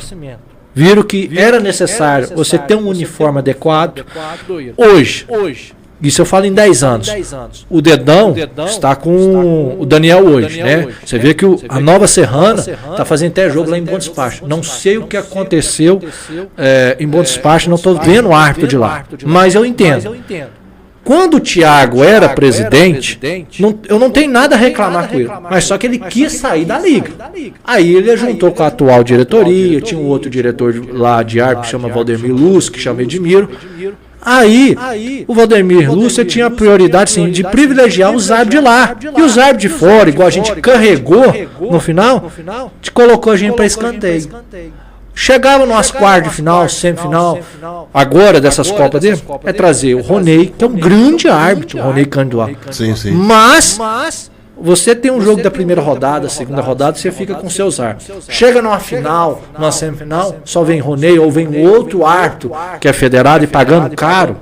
Viram que era necessário você ter um uniforme adequado. Hoje, isso eu falo em 10 anos. O Dedão está com o Daniel hoje, né? Você vê que a Nova Serrana está fazendo até jogo lá em Bom Despacho. Não sei o que aconteceu em Bom Despacho, não estou vendo o árbitro de lá. Mas eu entendo. Quando o Thiago era presidente, eu não tenho nada a reclamar com ele. Mas só que ele quis sair da liga. Aí ele juntou com a atual diretoria, tinha um outro diretor lá de árbitro que chama Valdemir Lúcio, que chama Edmiro. Aí, o Valdemir Lúcio tinha a prioridade sim, de privilegiar os árbitros de lá. E os árbitros de fora, igual a gente carregou no final, te colocou a gente para escanteio. Chegava no nosso quarto de final, semifinal, agora dessas Copas dele, é trazer o Ronei, que é um grande árbitro, o Ronei Canduá. Sim. Mas você tem um jogo da primeira rodada, segunda rodada, você fica com seus árbitros. Chega numa final, numa semifinal, só vem Ronei ou vem outro árbitro que é federado e pagando caro.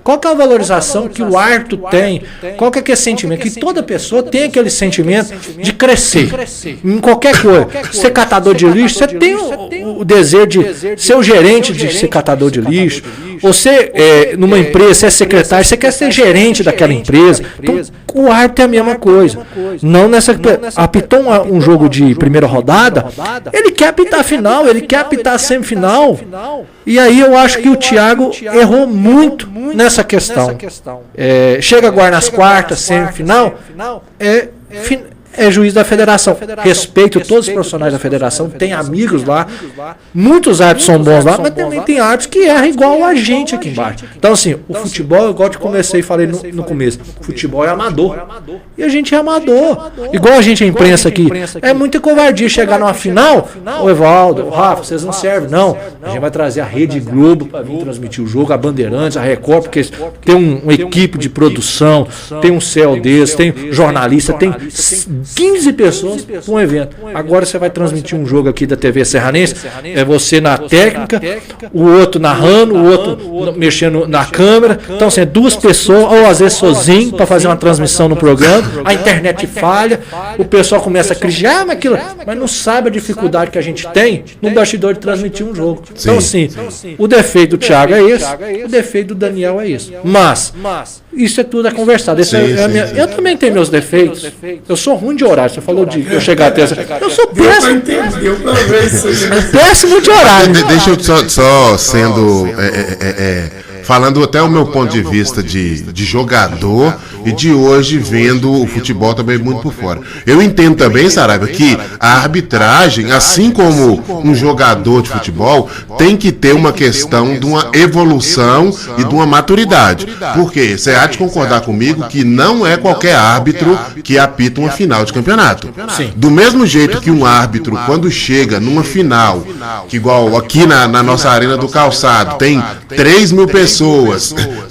Qual que é a valorização que o árbitro tem? Qual que é aquele sentimento? Que toda pessoa tem aquele sentimento de crescer em qualquer coisa. Ser catador de lixo, você tem o desejo de ser o gerente de ser catador de lixo. Você, numa empresa, você é secretário, você quer ser gerente daquela empresa. Então, o árbitro é a mesma coisa. Não nessa. Apitou um jogo de primeira rodada, ele quer apitar a final, ele quer apitar a semifinal. E aí eu acho que o Thiago errou muito nessa questão. Chega agora nas quartas, semifinal, é juiz da federação. Respeito todos os profissionais da federação, tem amigos lá. Muitos árbitros são bons lá, mas também tem árbitros que erram igual a gente aqui embaixo. Então, assim, o futebol, igual eu comecei e falei no começo, futebol é amador. E a gente é amador. Igual a gente, a imprensa aqui. É muita covardia chegar numa final. O Evaldo, o Rafa, vocês não servem. Não. A gente vai trazer a Rede Globo para vir transmitir o jogo, a Bandeirantes, a Record, porque tem uma equipe de produção, tem um CELDES, tem jornalista, tem 15 pessoas para um evento. Agora você vai transmitir um jogo aqui da TV Serranense, é você na técnica, o outro narrando, o outro mexendo na câmera. Então, assim, é 2 pessoas, ou às vezes sozinho, para fazer uma transmissão no programa, a internet falha, o pessoal começa a criticar, mas não sabe a dificuldade que a gente tem no bastidor de transmitir um jogo. Então, assim, o defeito do Thiago é esse, o defeito do Daniel é esse. Mas isso é tudo a conversar. Eu também tenho meus defeitos. Eu sou ruim de horário. Você falou de eu chegar até essa. Eu sou péssimo. Péssimo de horário. Deixa eu só sendo. Falando até o meu ponto de vista de jogador e de hoje vendo o futebol também muito por fora. Eu entendo também, Saraiva, que a arbitragem, assim como um jogador de futebol, tem que ter uma questão de uma evolução e de uma maturidade. Porque você há de concordar comigo que não é qualquer árbitro que apita uma final de campeonato. Sim. Do mesmo jeito que um árbitro, quando chega numa final, que igual aqui na nossa Arena do Calçado, tem 3.000 pessoas,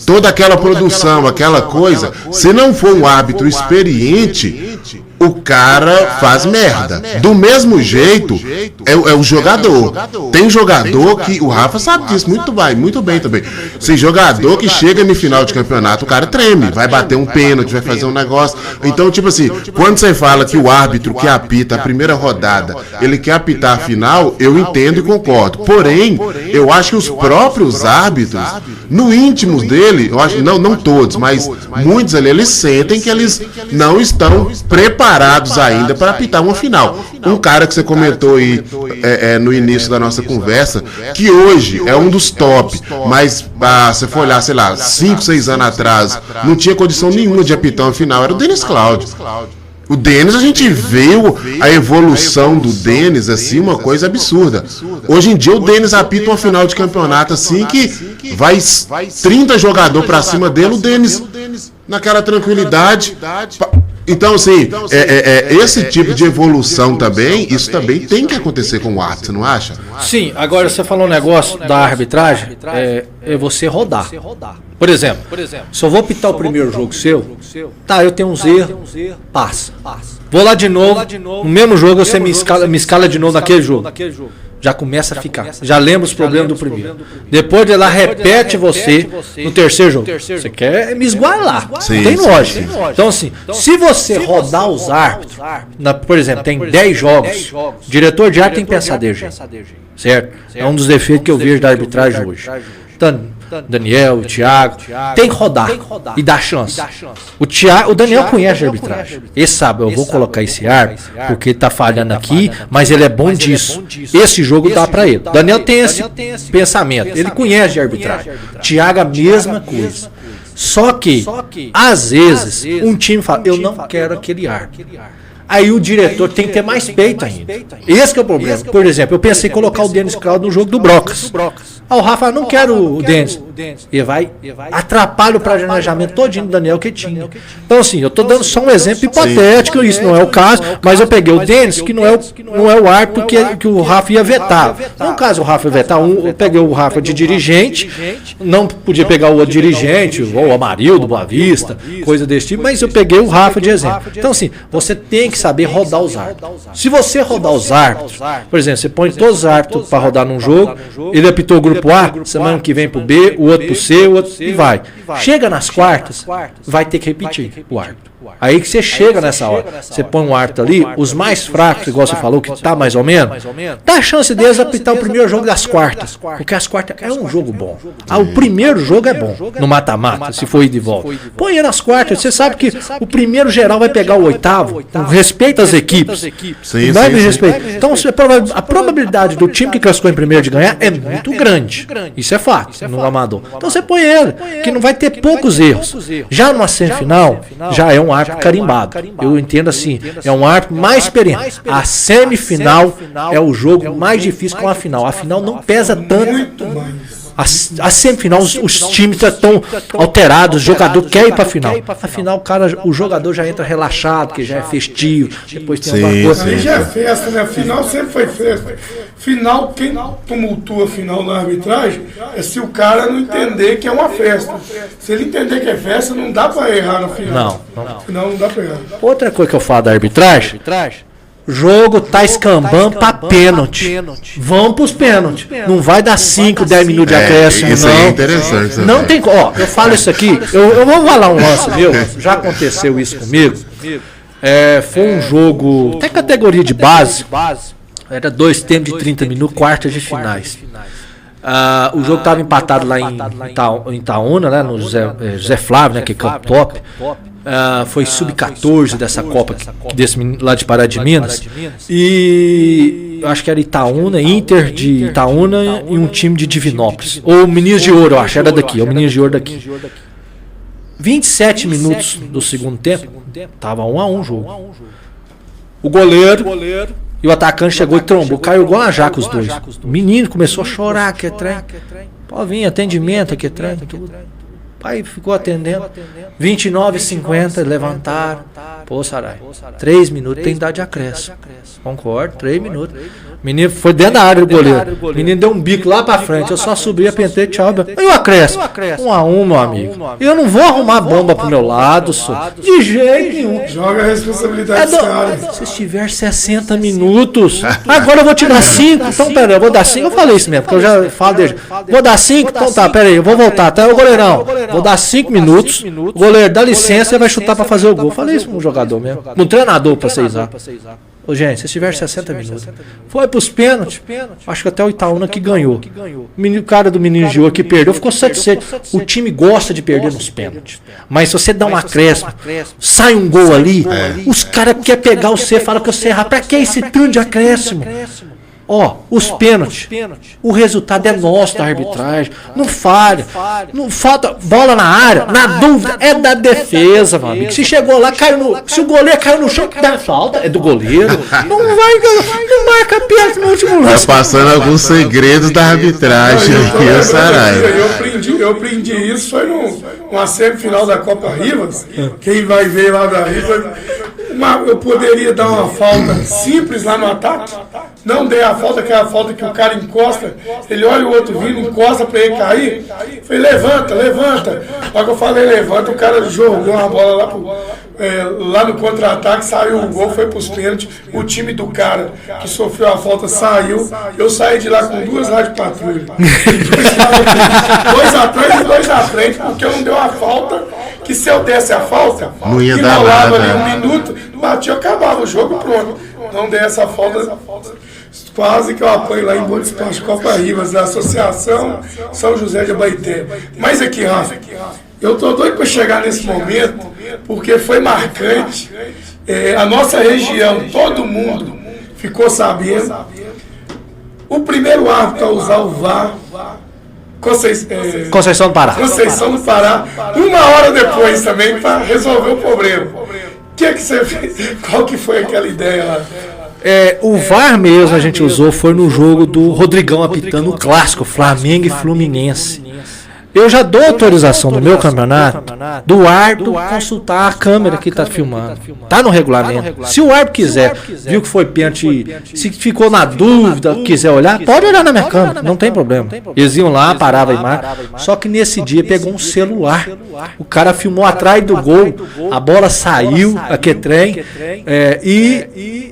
toda aquela produção, aquela coisa, se não for um árbitro experiente, o cara faz merda. Do mesmo jeito, é o jogador. Tem jogador que, o Rafa sabe disso muito bem também. Tem jogador que chega no final de campeonato, o cara treme, vai bater um pênalti, vai fazer um negócio. Então, tipo assim, quando você fala que o árbitro que apita a primeira rodada, ele quer apitar a final, eu entendo e concordo. Porém, eu acho que os próprios árbitros, no íntimo dele, eu acho, não todos, mas muitos ali, eles sentem que eles não estão preparados ainda para apitar uma final. Um cara que você comentou aí no início da nossa conversa, que hoje é um dos top, mas se for olhar, sei lá, 5, 6 anos atrás, não tinha condição nenhuma de apitar uma final, era o Denis Cláudio. O Denis, a gente viu a evolução do Denis, assim, uma coisa absurda. Hoje em dia o Denis apita uma final de campeonato assim que vai 30 jogadores para cima dele, o Denis naquela tranquilidade. Então, assim, esse tipo de evolução também, isso também tem que acontecer com o árbitro, você não acha? Sim, agora você falou um negócio da arbitragem, é você rodar. Por exemplo, se eu vou apitar o primeiro jogo seu, tá, eu tenho uns erros, passa. Vou lá de novo, no mesmo jogo você me escala de novo naquele jogo. Já começa a ficar, já lembra os problemas do primeiro. Depois de lá, repete você no terceiro jogo. Você quer me esgualar, tem lógica. Então, assim, se você rodar os árbitros, por exemplo, tem 10 jogos, o diretor de árbitro tem que pensar desse jeito, certo? É um dos defeitos que eu vejo da arbitragem hoje. Então, Daniel, o Thiago, tem que rodar e dar chance. O Daniel conhece a arbitragem. Ele sabe, eu vou colocar esse árbitro porque ele está falhando aqui, mas ele é bom disso. Esse jogo dá para ele. Daniel tem esse pensamento, ele conhece a arbitragem. Thiago, a mesma coisa. Só que, às vezes, um time fala, eu não quero aquele árbitro. Aí o diretor tem que ter mais peito ainda. Esse que é o problema. Por exemplo, eu pensei em colocar o Denis Cláudio no jogo do Brocas. Ah, o Rafa, não quero o Denis. Ele vai atrapalhar o planejamento todinho do Daniel que tinha. Então, assim, eu estou dando só um exemplo hipotético, isso não é o caso, mas eu peguei o Denis, que não é o árbitro que o Rafa ia vetar. No caso, o Rafa ia vetar eu peguei o Rafa de dirigente, não podia pegar o outro dirigente, ou o Amarildo, Boa Vista, coisa desse tipo, mas eu peguei o Rafa de exemplo. Então, assim, você tem que saber rodar os árbitros. Se você rodar os árbitros, por exemplo, você põe todos os árbitros para rodar num jogo, ele apitou o grupo A, semana que vem pro B, o outro pro C, o outro e vai. Chega nas quartas, vai ter que repetir o árbitro. Aí que você chega nessa hora, você põe um árbitro ali, os mais fracos, igual você falou, que tá mais ou menos, dá a chance deles apitar o primeiro jogo das quartas, porque as quartas é um jogo bom. O primeiro jogo é bom, no mata-mata, se for ir de volta. Põe nas quartas, você sabe que o primeiro geral vai pegar o oitavo, respeita as equipes, vai me respeitar. Então a probabilidade do time que classificou em primeiro de ganhar é muito grande, isso é fato, no amador. Então você põe ele, que não vai ter poucos erros. Já numa semifinal, já é um árbitro carimbado. Eu entendo assim, é um árbitro mais experiente. A semifinal é o jogo mais difícil com a final. A final não pesa tanto. A semifinal, os times estão alterados, o jogador quer ir para a final. Afinal, o jogador já entra relaxado, que já é festivo, depois tem alguma coisa. Aí já é festa, né? Final sempre foi festa. Final, quem tumultua a final na arbitragem é se o cara não entender que é uma festa. Se ele entender que é festa, não dá para errar no final. Não. Não dá para errar. Outra coisa que eu falo da arbitragem, jogo tá escambando pra pênalti. Vão pros pênaltis. Não vai dar 5, 10 minutos de acréscimo, isso não. Aí é interessante. Não tem. Ó, eu falo isso aqui. Eu vou falar um lance, viu? Já aconteceu isso comigo. Foi um jogo. Até categoria de base. Era 2 tempos de 30 minutos, quartas de finais. O jogo estava empatado lá em Itaúna, né, no José Flávio, né, que é campo top. Foi sub-14 dessa Copa, desse lá de Pará de Minas. E eu acho que era Itaúna, Inter de Itaúna e um time de Divinópolis. Ou Meninos de Ouro, eu acho, era daqui, o Meninos de Ouro daqui. 27 minutos do segundo tempo, tava 1-1 o jogo. O goleiro e o atacante chegou e trombou, caiu igual a jaca os dois. O menino começou a chorar, que é trem. Pode vir, atendimento, que é trem, tudo. Pai ficou atendendo. 29,50, levantaram. Pô, Sarai, 3 minutos tem idade de acréscimo. Concordo, 3 minutos. Menino foi dentro da área do goleiro. Menino deu um bico lá pra frente. Eu só subi, apentei, tchau. E o acréscimo? 1-1, meu amigo. Eu não vou arrumar bomba pro meu lado, só. De jeito nenhum. Joga a responsabilidade dos caras. Se estiver 60 minutos, agora eu vou te dar 5. Então, peraí, eu vou dar 5. Eu falei isso mesmo, porque eu já falo desde. Vou dar 5? Então tá, peraí, eu vou voltar. Tá, o goleirão. Vou dar 5 minutos. O goleiro dá licença e vai chutar pra fazer o gol. Eu falei isso pro jogador mesmo. Um treinador pra vocês lá. Ô, gente, se tiver 60 minutos. Foi pros pênaltis. Acho que até o Itaúna que ganhou. O cara do Menino de Ouro que perdeu ficou satisfeito. O time gosta de perder nos pênaltis. Mas se você dá um acréscimo, sai um gol ali, os caras querem pegar você e falam que você erra. Pra que esse tanto de acréscimo? Os pênaltis. O resultado é nosso da arbitragem. Não falha. Não falta bola na área. Na dúvida, é da defesa, meu amigo. Se chegou lá, se o goleiro caiu no chão, dá falta. É do goleiro. Não marca pênalti no último lance. Tá passando alguns segredos da arbitragem aqui, o Sarai. Eu aprendi isso, foi numa semifinal da Copa Rivas. Quem vai ver lá da Rivas, eu poderia dar uma falta simples lá no ataque. Não dei a falta, que é a falta que o cara encosta, ele olha o outro vindo, encosta pra ele cair. Falei, levanta. Só que eu falei, levanta, o cara jogou uma bola lá no contra-ataque, saiu o gol, foi pros pênaltis. O time do cara que sofreu a falta saiu. Eu saí de lá com 2 lá de patrulha. 2 atrás e 2 à frente, porque eu não dei uma falta. Que se eu desse a falta, não ia dar nada, ali 1 minuto, batia, acabava o jogo, pronto. Não dei essa falta. Quase que eu apoio lá em Bom Despacho, Copa Rivas, da Associação São José de Abaeté. Mas aqui, Rafa, eu tô doido para chegar nesse momento, porque foi marcante. A nossa região, todo mundo ficou sabendo. O primeiro árbitro a usar o VAR, Conceição do Pará. Conceição do Pará, 1 hora depois também, para resolver o problema. O que você fez? Qual que foi aquela ideia lá? O VAR mesmo a gente usou, foi no jogo do Rodrigão apitando o clássico, Flamengo e Fluminense. Eu já dou autorização no meu campeonato do árbitro consultar a câmera que está filmando. Tá no regulamento. Se o árbitro quiser, viu que foi pênalti, se ficou na dúvida, quiser olhar, pode olhar na minha câmera, não tem problema. Eles iam lá, parava a imagem. Só que nesse dia pegou um celular. O cara filmou atrás do gol, a bola saiu, aqui trem, e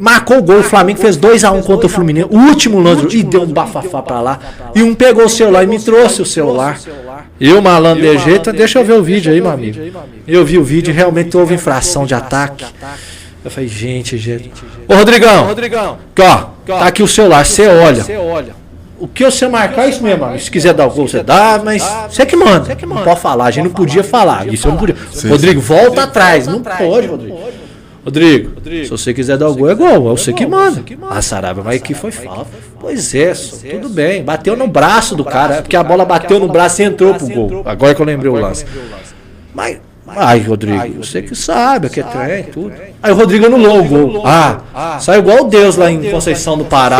marcou o gol. O Flamengo fez 2-1 contra o Fluminense. O último lance, e deu um bafafá pra lá. E um pegou o celular e me trouxe o celular. Eu, malandro de jeito, deixa eu ver o vídeo aí, meu amigo. Eu vi o vídeo e realmente houve infração de ataque. Eu falei, gente. Ô, Rodrigão, tá aqui o celular, você olha. O que você marcar é isso mesmo, amigo. Se quiser dar o gol, você dá, mas você que manda. Não pode falar, a gente não podia falar. Isso eu não podia. Rodrigo, volta atrás. Não pode, Rodrigo. Rodrigo, se você quiser dar o gol, é gol, é você que manda. Saraiva, mas aqui foi falta. Pois é, tudo bem. Bateu no braço do cara, porque a bola bateu no braço e entrou pro gol. Agora que eu lembrei o lance. Mas, Rodrigo, você que sabe, aqui é trem, tudo. Aí o Rodrigo anulou o gol. Saiu igual Deus lá em Conceição do Pará.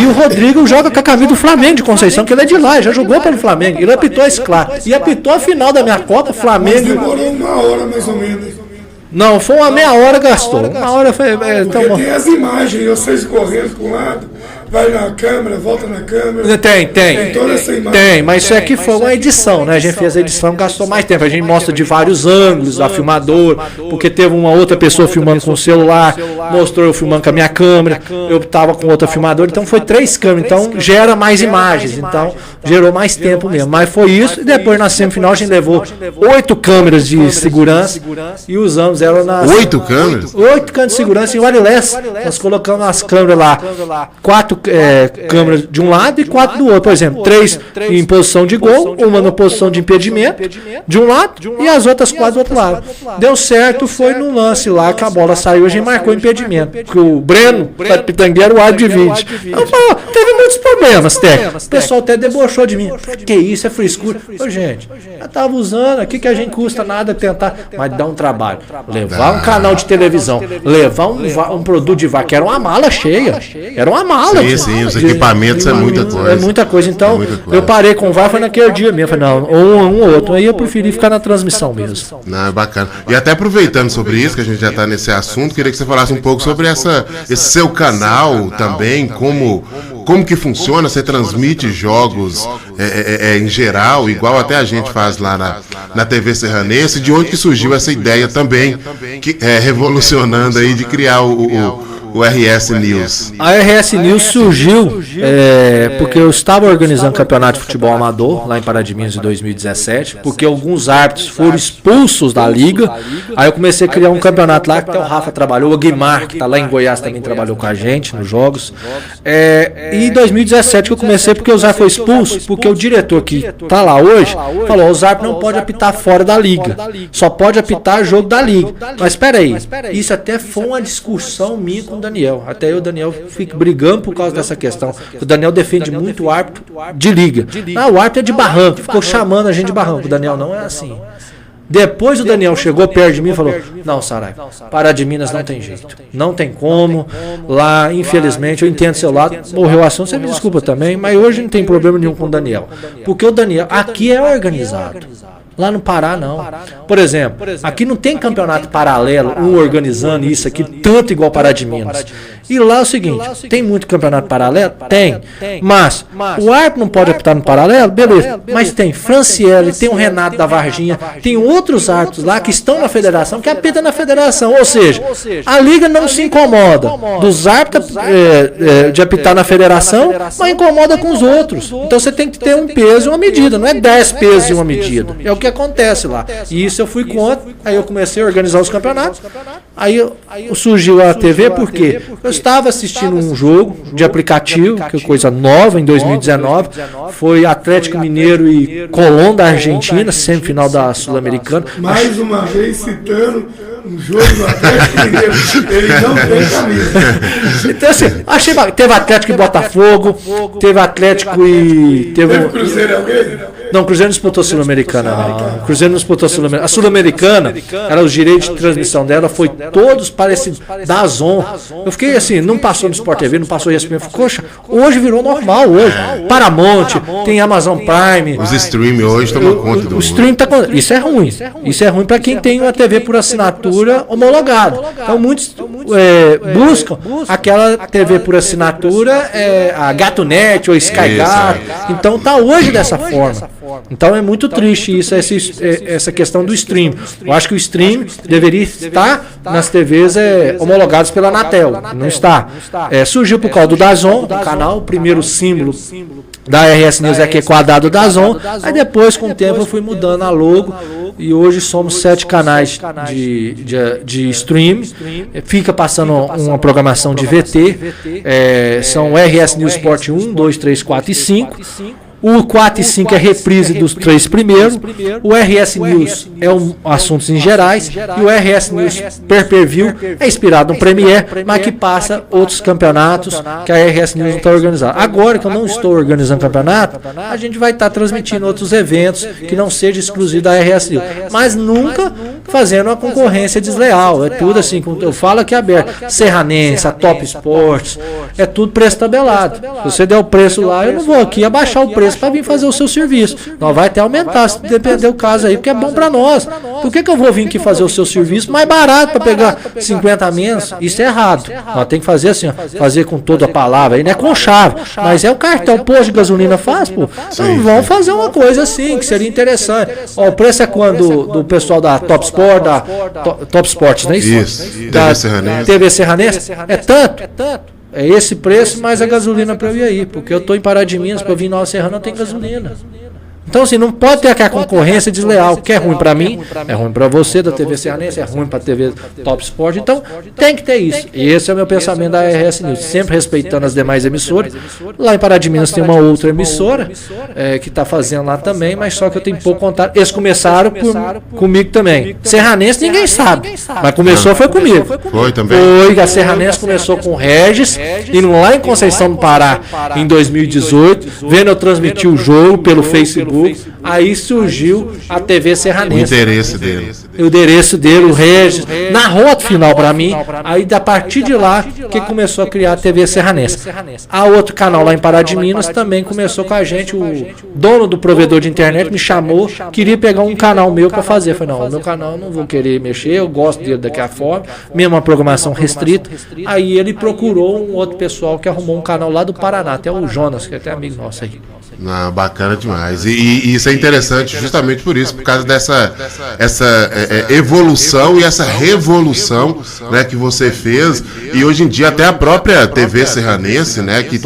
E o Rodrigo joga com a camisa do Flamengo de Conceição, que ele é de lá, já jogou pelo Flamengo. Ele apitou esse claro. E apitou a final da minha Copa, Flamengo. Mas demorou 1 hora mais ou menos. Não, foi uma meia hora gastou. 1 hora foi. Porque tem as imagens, vocês correndo para um lado, vai na câmera, volta na câmera. Tem toda essa imagem. Tem, mas isso aqui foi uma edição, né? A gente fez a edição, gastou mais tempo. A gente mostra de vários ângulos da filmadora, porque teve uma outra pessoa filmando com o celular, mostrou eu filmando com a minha câmera, eu tava com outra filmadora, então foi 3 câmeras, então gera mais imagens, então gerou mais tempo mesmo. Mas foi isso, e depois na semifinal a gente levou 8 câmeras de segurança e usamos ela nas... 8 câmeras? 8 câmeras de segurança em wireless. Nós colocamos as câmeras lá, 4 câmeras de um lado e 4 do outro. Por exemplo, 3 em posição de gol, uma na posição de impedimento de um lado e as outras 4 do outro lado. Deu certo, foi no lance lá que a bola saiu, a gente marcou impedimento. Porque o Breno, da Pitangueira, o árbitro de vídeo. Eu falo, teve muitos problemas técnicos. O pessoal até debochou de mim. Que isso, é frescura. Ô, gente, eu tava usando aqui que a gente custa nada tentar, mas dá um trabalho. Levar um canal de televisão, levar um produto de VAR, que era uma mala cheia. Era uma mala. Sim, os equipamentos é muita coisa. É muita coisa. Então, eu parei com o VAR, foi naquele dia mesmo. Falei, não, um ou outro. Aí eu preferi ficar na transmissão mesmo. Não, é bacana. E até aproveitando sobre isso, que a gente já está nesse assunto, queria que você falasse um pouco sobre esse seu canal também, como que funciona, você transmite jogos em geral, igual até a gente faz lá na TV Serranense, de onde que surgiu essa ideia também, que revolucionando aí, de criar o RS News. A RS News surgiu porque eu estava organizando campeonato de futebol amador lá em Pará de Minas em 2017, porque alguns árbitros foram expulsos da liga. Aí eu comecei a criar um campeonato lá, que até o Rafa trabalhou, o Guimar, que está lá em Goiás, também trabalhou com a gente nos jogos. E em 2017 que eu comecei, porque o Zé foi expulso, porque o diretor que está lá hoje falou, os árbitros não podem apitar fora da liga, só pode apitar jogo da liga. Mas espera aí, isso até foi uma discussão minha com o Daniel. Até eu e o Daniel fico brigando por causa dessa questão. O Daniel defende muito o árbitro de liga. O árbitro é de barranco, ficou chamando a gente de barranco. O Daniel não é assim. Depois o Daniel chegou perto de mim e falou, não, Saraiva, Pará de Minas não tem jeito, não tem como, lá infelizmente, eu entendo seu lado, morreu o assunto, você me desculpa também, mas hoje não tem problema nenhum com o Daniel, porque o Daniel aqui é organizado. Lá no Pará, não. Por exemplo, aqui não tem campeonato paralelo, um organizando isso aqui, tanto igual Pará de Minas. E lá é o seguinte, tem muito campeonato paralelo? Tem. Mas o árbitro não pode apitar no paralelo? Beleza. Mas tem Franciele, tem o Renato da Varginha, tem outros árbitros lá que estão na federação, que apitam na federação. Ou seja, a liga não se incomoda dos árbitros de apitar na federação, mas incomoda com os outros. Então você tem que ter um peso e uma medida, não é 10 pesos e uma medida. É o que acontece lá. E isso eu fui contra, aí eu comecei a organizar os campeonatos. Aí surgiu a TV, por quê? Eu estava assistindo um jogo de aplicativo, que é coisa nova, em 2019, foi Atlético Mineiro e Colón da Argentina, semifinal da Sul-Americana. Mais uma vez citando um jogo do Atlético Mineiro, ele não tem camisa. Então assim, achei bacana. Teve Atlético e Botafogo, teve Atlético e... Teve Cruzeiro e alguém? Não, o Cruzeiro não disputou a Sul-Americana, não. O Cruzeiro não disputou a Sul-Americana. A Sul-Americana, os direitos de transmissão dela foi todos parecidos, da Azon. Eu fiquei assim, não passou no Sport TV, não passou no ESPN. Poxa, hoje virou normal, hoje. Paramount, tem Amazon Prime. Os stream hoje tomam conta do... O stream tá... Isso é ruim. Isso é ruim para quem tem uma TV por assinatura homologada. Então muitos buscam aquela TV por assinatura, a GatoNet ou Sky Gato. Então tá hoje dessa forma. Então é muito triste isso, essa questão do stream. Eu acho que o stream deveria estar nas TVs homologadas pela Anatel. Não está. Surgiu por causa do DAZN, do canal, o primeiro símbolo da RS News é que é quadrado da DAZN. Aí depois, com o tempo, eu fui mudando a logo e hoje somos 7 canais de stream. Fica passando uma programação de VT. São RS News Sport 1, 2, 3, 4 e 5. O 4 e 5 é reprise dos 3 primeiros. O RS News é assuntos em gerais. E o RS News Pay-Per-View é inspirado no Premiere, mas que passa outros campeonatos que a RS News não está organizando. Agora que eu não estou organizando campeonato, a gente vai estar transmitindo outros eventos que não seja exclusivo da RS News. Mas nunca fazendo uma concorrência desleal. É tudo assim, como eu falo aqui aberto. Serranense, a Top Sports, é tudo preço tabelado. Se você der o preço lá, eu não vou aqui abaixar o preço para vir fazer o seu serviço. Nós vai até aumentar, se depender do caso aí, porque é bom para nós. Por que eu vou vir aqui fazer o seu serviço mais barato para pegar 50 a menos? Isso é errado. Nós tem que fazer assim, ó, fazer com toda a palavra, aí não é com chave, mas é o cartão, posto de gasolina faz, pô. Então vamos fazer uma coisa assim, que seria interessante. Ó, o preço é quando do pessoal da Top Sport, da Top Sports, não é isso? Isso, da TV Serranense. É tanto. É esse preço mais a gasolina para eu ir aí, porque eu estou em Pará de Minas, para eu vir em Nova Serrana, não tem gasolina. Então, assim, não pode ter aquela concorrência desleal, que é ruim para mim, é ruim para você da TV Serranense, é ruim para a TV Top Sport. Então, tem que ter isso. E esse é o meu pensamento da RS News, sempre respeitando as demais emissoras. Lá em Pará de Minas tem uma outra emissora que está fazendo lá também, mas só que eu tenho pouco contato. Eles começaram comigo também. Serranense ninguém sabe, mas começou foi comigo. Foi também? Foi, a Serranense começou com o Regis, indo lá em Conceição do Pará em 2018, vendo eu transmitir o jogo pelo Facebook. Aí surgiu a TV Serranense. O endereço dele. O endereço dele, o Regis, narrou a final para mim. Aí, a partir de lá, que começou a criar a TV Serranense. A outro canal lá em Pará de Minas também começou com a gente. O dono do provedor de internet me chamou, queria pegar um canal meu para fazer. Eu falei, não, o meu canal eu não vou querer mexer, eu gosto dele daquela forma, mesmo uma programação restrita. Aí ele procurou um outro pessoal que arrumou um canal lá do Paraná, até o Jonas, que é até amigo nosso aí. Não, bacana demais. E isso é interessante justamente por isso, por causa dessa evolução e essa revolução, né, que você fez. E hoje em dia até a própria TV Serranense, né, que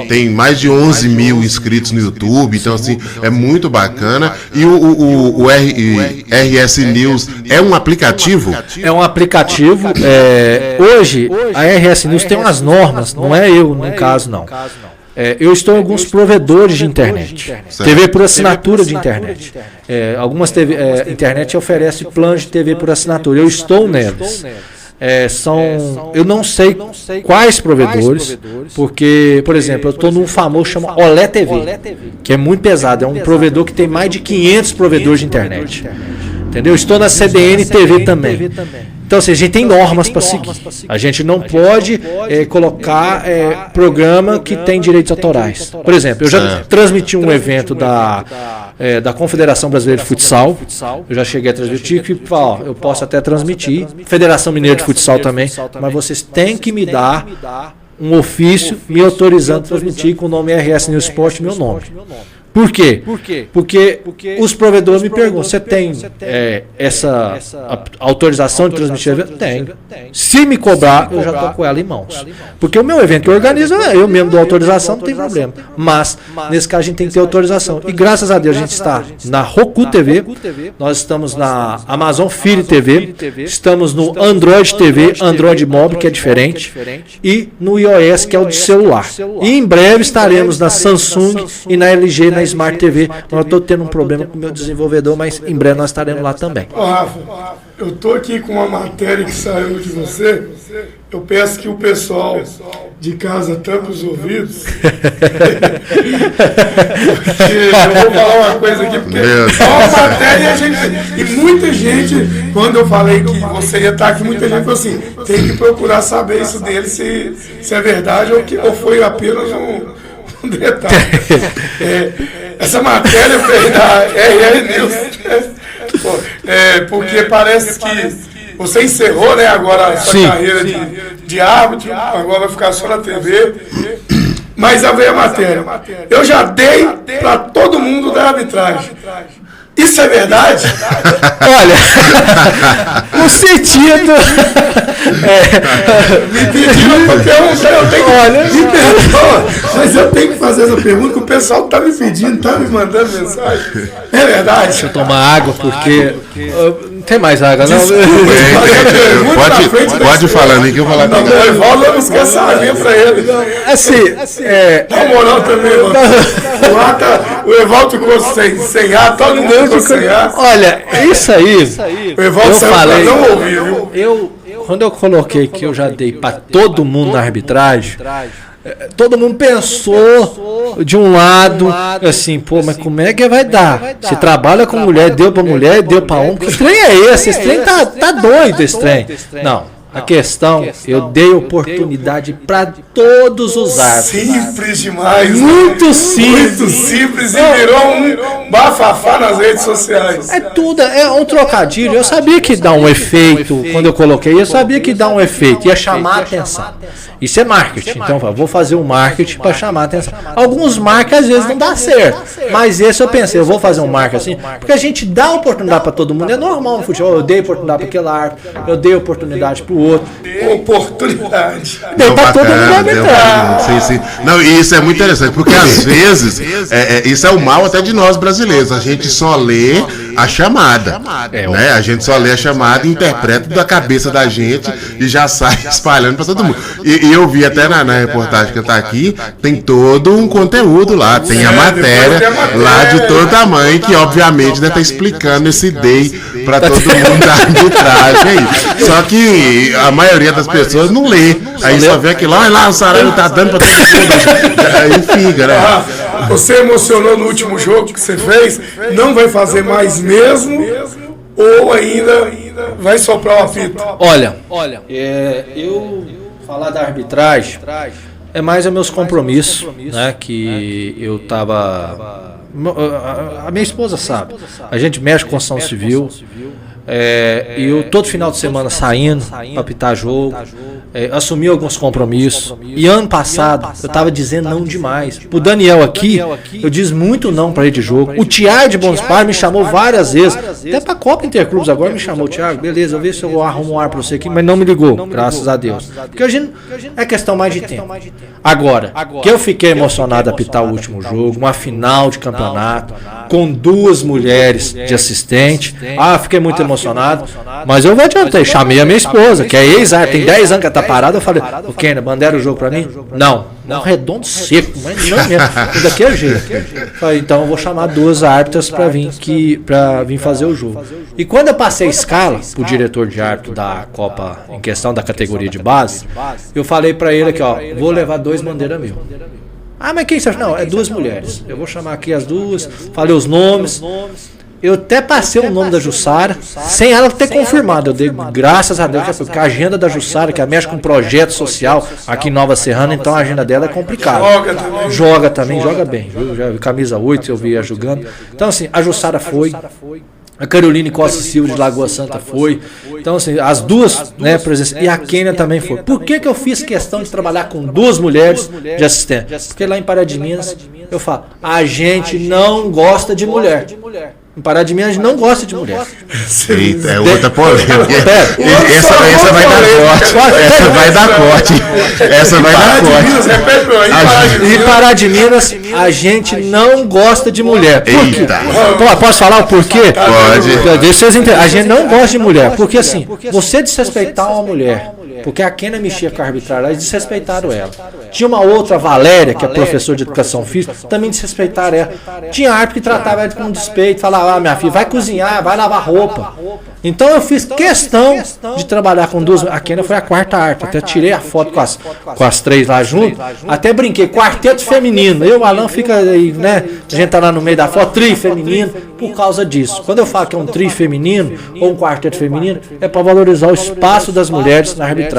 tem mais de 11 mil inscritos no YouTube. Então, assim, é muito bacana. E o RS News é um aplicativo? É um aplicativo. Hoje, a RS News tem umas normas, não é eu, no caso, não. Eu estou em alguns provedores de internet, TV por assinatura de internet. Algumas internet oferece planos de TV por assinatura. Eu estou nelas. Eu não sei quais provedores, porque, por exemplo, eu estou num famoso chama Olé TV, que é muito pesado. É um provedor que tem mais de 500 provedores de internet. Entendeu? Estou na CDN TV também. Então, assim, a gente tem normas para seguir. A gente não pode colocar programa que tem direitos autorais. Por exemplo, eu já transmiti um evento da Confederação Brasileira de Futsal. Eu já cheguei a transmitir, eu posso até transmitir. Federação Mineira de Futsal também. Mas vocês têm que me dar um ofício me autorizando a transmitir com o nome RS News Sport, meu nome. Por quê? Porque os provedores me perguntam, você tem essa autorização de transmitir evento? Tenho. Se me cobrar, eu já estou com ela em mãos. Porque o meu evento que eu organizo, eu mesmo dou autorização, não tem problema. Mas, nesse caso, a gente tem que ter autorização. E graças a Deus, a gente está na Roku TV, nós estamos na Amazon Fire TV, estamos no Android TV, Android Mobile, que é diferente, e no iOS, que é o de celular. E em breve estaremos na Samsung e na LG, na Smart TV. Eu estou tendo um problema com o meu desenvolvedor, mas em breve nós estaremos lá também. Rafa, eu estou aqui com uma matéria que saiu de você. Eu peço que o pessoal de casa tampe os ouvidos. Porque eu vou falar uma coisa aqui, porque é uma matéria e muita gente, quando eu falei que você ia estar aqui, muita gente falou assim, tem que procurar saber isso dele, se é verdade ou foi apenas um detalhe. Essa matéria veio da RR News, porque parece que você encerrou, né, agora a sua carreira de árbitro, agora vai ficar só na TV. Mas a veio a matéria. Eu já dei para todo mundo da arbitragem. Isso é verdade? Olha, o sentido. Me pediram para perguntar, eu tenho que. Mas eu tenho que fazer essa pergunta, que o pessoal está me pedindo, está me mandando mensagem. É verdade? Deixa eu tomar água, porque Não tem mais água, não? Pode falar, nem que eu falar. Não, o Evaldo vai buscar essa aguinha pra ele. Assim, Na moral também, mano. O Evaldo ficou sem ar, todo mundo ficou sem ar. olha, isso aí, O Evaldo eu saiu falei, pra não ouvir, viu? quando eu coloquei que eu já dei para todo mundo na arbitragem, todo mundo pensou de um lado, assim, pô, mas como é que vai dar? Se trabalha com mulher, deu para mulher, deu para homem, que trem é esse? Esse trem tá doido, esse trem. Não. A questão, eu dei oportunidade para todos os árbitros. Simples demais. Muito simples. Muito simples e virou um bafafá nas redes sociais. É tudo, é um trocadilho. Eu sabia que dá um efeito, quando eu coloquei, eu sabia que dá um efeito, ia chamar a atenção. Isso é marketing. Então, eu vou fazer um marketing para chamar a atenção. Alguns marcas às vezes não dá certo, mas esse eu pensei, eu vou fazer um marketing assim, porque a gente dá oportunidade para todo mundo. É normal no futebol. Eu dei oportunidade para aquele árbitro, eu dei oportunidade para o outro. Oportunidade. Dei para todo mundo arbitrar. Sim. Não, e isso é muito interessante, porque às vezes, isso é o mal até de nós brasileiros. A gente só lê a chamada. Né? A gente só lê a chamada, interpreta da cabeça da gente e já sai espalhando para todo mundo. E eu vi até na reportagem que está aqui, tem todo um conteúdo lá, tem a matéria lá de todo tamanho, que obviamente deve estar explicando esse day para todo mundo da arbitragem aí. Só que a maioria das pessoas não lê. Aí só vê aquilo, olha lá, o Saraiva tá dando para todo mundo. Aí fica, né? Você emocionou no último jogo que você fez, não vai fazer mais mesmo, ou ainda vai soprar o apito? Olha, eu falar da arbitragem é mais os meus compromissos, né? Que eu tava. A minha esposa sabe. A gente mexe com construção civil. Eu todo final de semana saindo para apitar jogo, assumi alguns compromissos. E ano passado eu estava dizendo não demais. Pro Daniel aqui, eu disse muito não para ele de jogo. O Thiago de Bons Pais me chamou várias vezes, até para a Copa Interclubes agora me chamou. Thiago, beleza, eu vejo se eu arrumo um ar para você aqui, mas não me ligou, graças a Deus. Porque a gente é questão mais de tempo. Agora, que eu fiquei emocionado a apitar o último jogo, uma final de campeonato, com 2 mulheres de assistente. Fiquei muito emocionado. Mas eu vou adiantar, chamei a minha esposa, que é ex-árbitra, tem 10 anos que ela tá parada. Eu falei, o Kenner, bandera o jogo pra mim? Não, redondo seco, mas não mesmo, daquele jeito. Falei, então eu vou chamar 2 árbitras pra vir fazer o jogo. E quando eu passei a escala pro diretor de árbitro da Copa em questão da categoria de base, eu falei pra ele aqui, vou levar 2 bandeiras mil. Mas quem você acha? Não, é 2 mulheres. Eu vou chamar aqui as 2, falei os nomes. Eu até passei o nome da Jussara, sem ela ter confirmado. Eu dei graças a Deus, porque a agenda da Jussara, que ela mexe com projeto social aqui em Nova Serrana, então a agenda dela é complicada. Joga também, joga bem. Já camisa 8, eu vi ela jogando. Então, assim, a Jussara foi. A Caroline Costa Silva de Lagoa Santa foi. Então, assim, as 2, né, presença. E a Kênia também foi. Por que eu fiz questão de trabalhar com 2 mulheres de assistente? Porque lá em Pará de Minas, eu falo, a gente não gosta de mulher. Em Pará de Minas, a gente não gosta de mulher. Eita, é outra polêmica. Essa vai dar corte. Essa vai dar corte. Essa vai dar corte. Em Pará de Minas, a gente não gosta de mulher. Eita. Posso falar o porquê? Pode. Deixa vocês entenderem. A gente não gosta de mulher. Porque assim, você desrespeitar uma mulher, porque a Kênia mexia com a arbitragem, eles desrespeitaram ela. Tinha uma outra, Valéria, que é professora de educação física, também desrespeitaram ela. Tinha árbitro que tratava ela com despeito, falava, minha filha, vai cozinhar, vai lavar roupa. Então eu fiz questão de trabalhar com 2. A Kênia foi a 4ª árbitra, até tirei a foto com as 3 lá junto, até brinquei, quarteto feminino. Eu, o Alan, fica aí, né? A gente tá lá no meio da foto, tri feminino, por causa disso. Quando eu falo que é um tri feminino ou um quarteto feminino, é para valorizar o espaço das mulheres na arbitragem.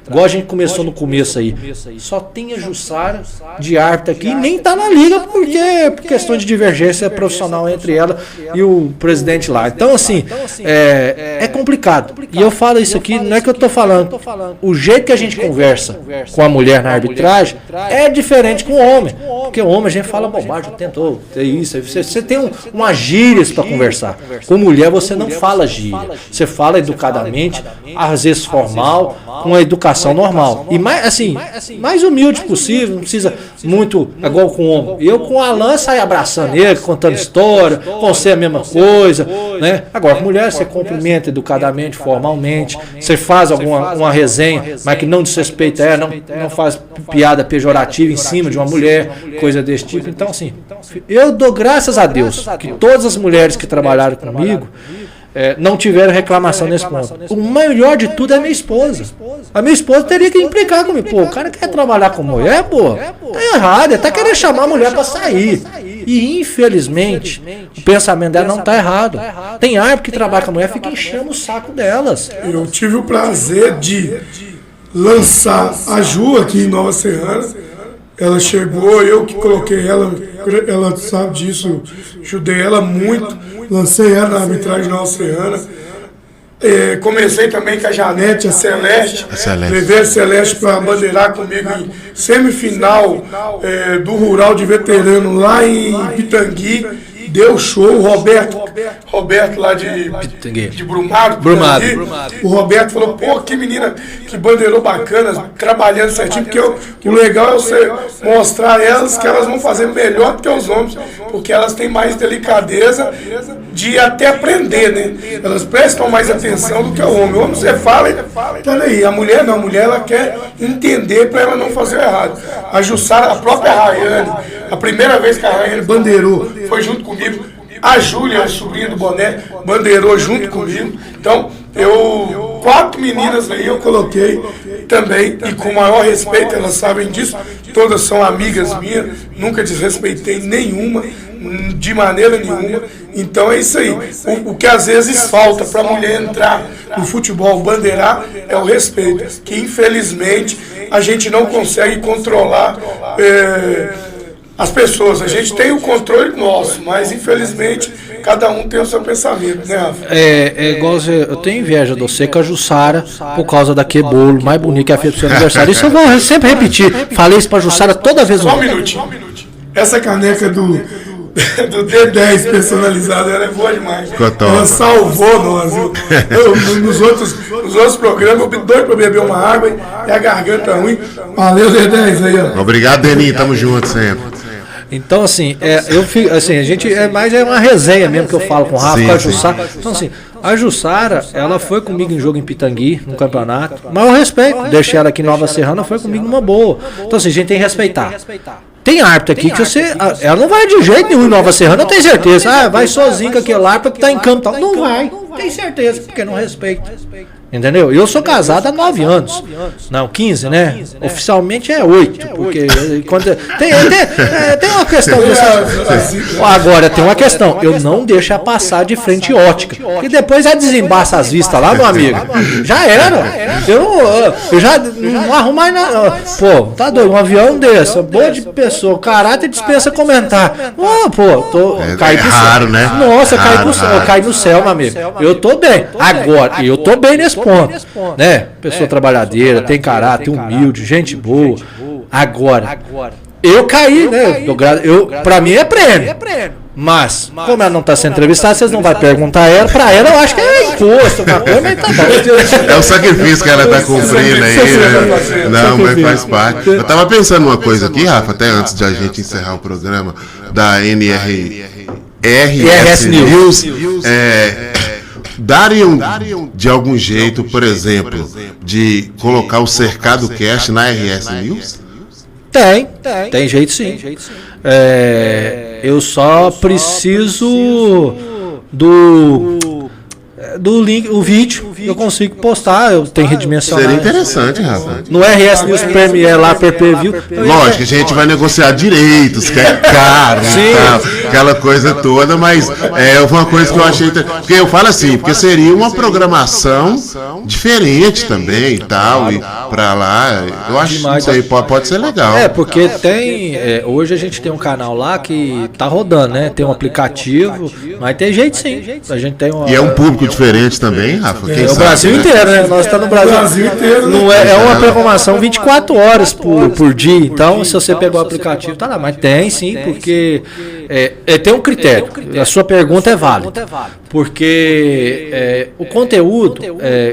Igual a gente começou no começo aí. Só tem a Jussara de árbitra aqui e nem tá na liga porque por questão de divergência profissional entre ela e o presidente lá. Então, assim, é complicado. E eu falo isso aqui, não é que eu tô falando. O jeito que a gente conversa com a mulher na arbitragem é diferente com o homem. Porque o homem a gente fala bobagem, tentou ter isso. Você tem uma gírias para conversar. Com mulher você não fala gíria. Você fala educadamente, às vezes formal, com a educação normal. E mais humilde possível, não precisa muito igual com o homem. Eu com o Alan saio abraçando ele, contando história, com você a mesma coisa, né? Agora com mulher você cumprimenta educadamente, formalmente, você faz uma resenha, mas que não desrespeita ela, não faz piada pejorativa em cima de uma mulher, coisa desse tipo. Então assim, eu dou graças a Deus que todas as mulheres que trabalharam comigo não tiveram reclamação nesse ponto. O melhor de tudo é a minha esposa. A minha esposa teria que implicar comigo. Pô, o cara quer trabalhar com mulher, pô, tá errado, ele tá querendo chamar a mulher para sair. E infelizmente, o pensamento dela não tá errado. Tem árbitro que trabalha com a mulher, fica enchendo o saco delas. Eu tive o prazer de lançar a Ju aqui em Nova Serrana. Ela chegou, eu que coloquei ela sabe disso, ajudei ela muito, lancei ela na arbitragem de Nova Serrana. Comecei também com a Janete, a Celeste. Levei a Celeste para bandeirar comigo em semifinal do Rural de Veterano lá em Pitangui. Deu show, o Roberto lá de Brumado. O Roberto falou, pô, que menina que bandeirou bacana, trabalhando certinho, porque o legal é você mostrar elas que elas vão fazer melhor do que os homens, porque elas têm mais delicadeza de até aprender, né? Elas prestam mais atenção do que o homem. O homem você fala e tá aí. A mulher não, a mulher ela quer entender para ela não fazer errado. A Jussara, a própria Rayane, a primeira vez que a Rayane bandeirou foi junto comigo. A Júlia, a sobrinha do Boné, bandeirou junto comigo. Então, 4 meninas aí eu coloquei também, e com o maior respeito, elas sabem disso, todas são amigas minhas, nunca desrespeitei nenhuma, de maneira nenhuma. Então é isso aí. O que às vezes falta para a mulher entrar no futebol, bandeirar, é o respeito, que infelizmente a gente não consegue controlar as pessoas. A gente tem o controle nosso, mas infelizmente cada um tem o seu pensamento, né, Rafa? Igual eu tenho inveja de você com a Jussara por causa daquele bolo mais bonito que ela fez pro seu aniversário. Isso eu vou sempre repetir. Falei isso pra Jussara toda vez. Só um minutinho. Essa caneca do D10 personalizado, ela é boa demais. Ela salvou nós. Nos outros programas, eu doido pra beber uma água e a garganta ruim. Valeu, D10 aí, ó. Obrigado, Deninho. Tamo junto sempre. Então, assim, a gente mais uma resenha mesmo que eu falo com o Rafa, com a Jussara. Então, assim, a Jussara, ela foi comigo em jogo em Pitangui, no campeonato. Mas eu respeito. Deixei ela aqui em Nova Serrana, foi comigo numa boa. Então, assim, a gente tem que respeitar. Tem árbitro aqui que ela não vai de jeito nenhum em Nova Serrana, eu tenho certeza. Vai sozinho com aquele árbitro que tá em campo. Tal. Não vai, tem certeza, porque não respeita. Entendeu? Eu sou casado há 9 anos. Não, 15, né? Oficialmente é 8. Porque tem uma questão dessa. Agora, tem uma questão. Eu não deixo ela passar de frente ótica. E depois ela desembaça as vistas lá, meu amigo. Já era. Eu já não arrumo mais nada. Pô, tá doido? Um avião desse, boa de pessoa, caráter dispensa comentar. Caí pro céu. Raro, né? Nossa, caí no céu, meu amigo. Eu tô bem. Agora, eu tô bem nesse ponto, né? Pessoa trabalhadeira, tem caráter, humilde, gente boa. Agora, eu caí, né? Pra mim é prêmio. Mas, como ela não está sendo entrevistada, vocês não vão perguntar a ela. Pra ela, eu acho que é imposto, uma coisa, mas tá bom. É o sacrifício que ela está cumprindo aí, né? Não, mas faz parte. Eu estava pensando uma coisa aqui, Rafa, até antes de a gente encerrar o programa da RS News. Dariam de algum jeito, por exemplo, de colocar o Cercado Cast na RS News? Tem jeito sim. Eu só preciso do link, o vídeo, eu consigo postar, eu tenho redimensionado. Seria interessante, Rafa. No RS News Premier lá, PPV. Lógico, a gente vai negociar direitos, que é caro e tal, aquela coisa toda, mas é uma coisa que eu achei. Porque eu falo assim, porque seria uma programação diferente também e tal, e pra lá, eu acho que isso aí pode ser legal. Porque tem. Hoje a gente tem um canal lá que tá rodando, né? Tem um aplicativo, mas tem jeito sim. A gente tem E é um público diferente também, Rafa? Quem o Brasil inteiro, né? Nós estamos no Brasil inteiro. Não é uma programação 24 horas por dia. Então, se você pegar o aplicativo, tá lá. Mas tem sim, porque tem um critério. A sua pergunta é válida. Porque o conteúdo,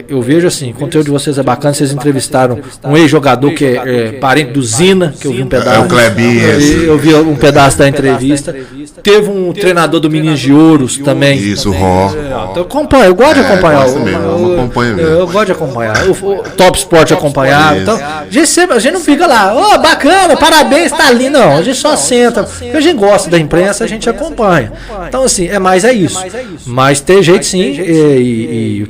eu vejo assim, o conteúdo de vocês é bacana. Vocês entrevistaram um ex-jogador que é parente do Zina, que eu vi um pedaço. É o Clebinho. Eu vi um pedaço da entrevista. Teve um treinador do Meninos de Ouros também. Isso, o Ró. Eu acompanho, eu gosto de acompanhar. Eu gosto de acompanhar. O Top Sport acompanhava. Então, a gente não fica lá, bacana, parabéns, tá ali. Não, a gente só senta. Porque a gente gosta da imprensa, a gente acompanha. Então, assim, é isso. Mas tem jeito sim,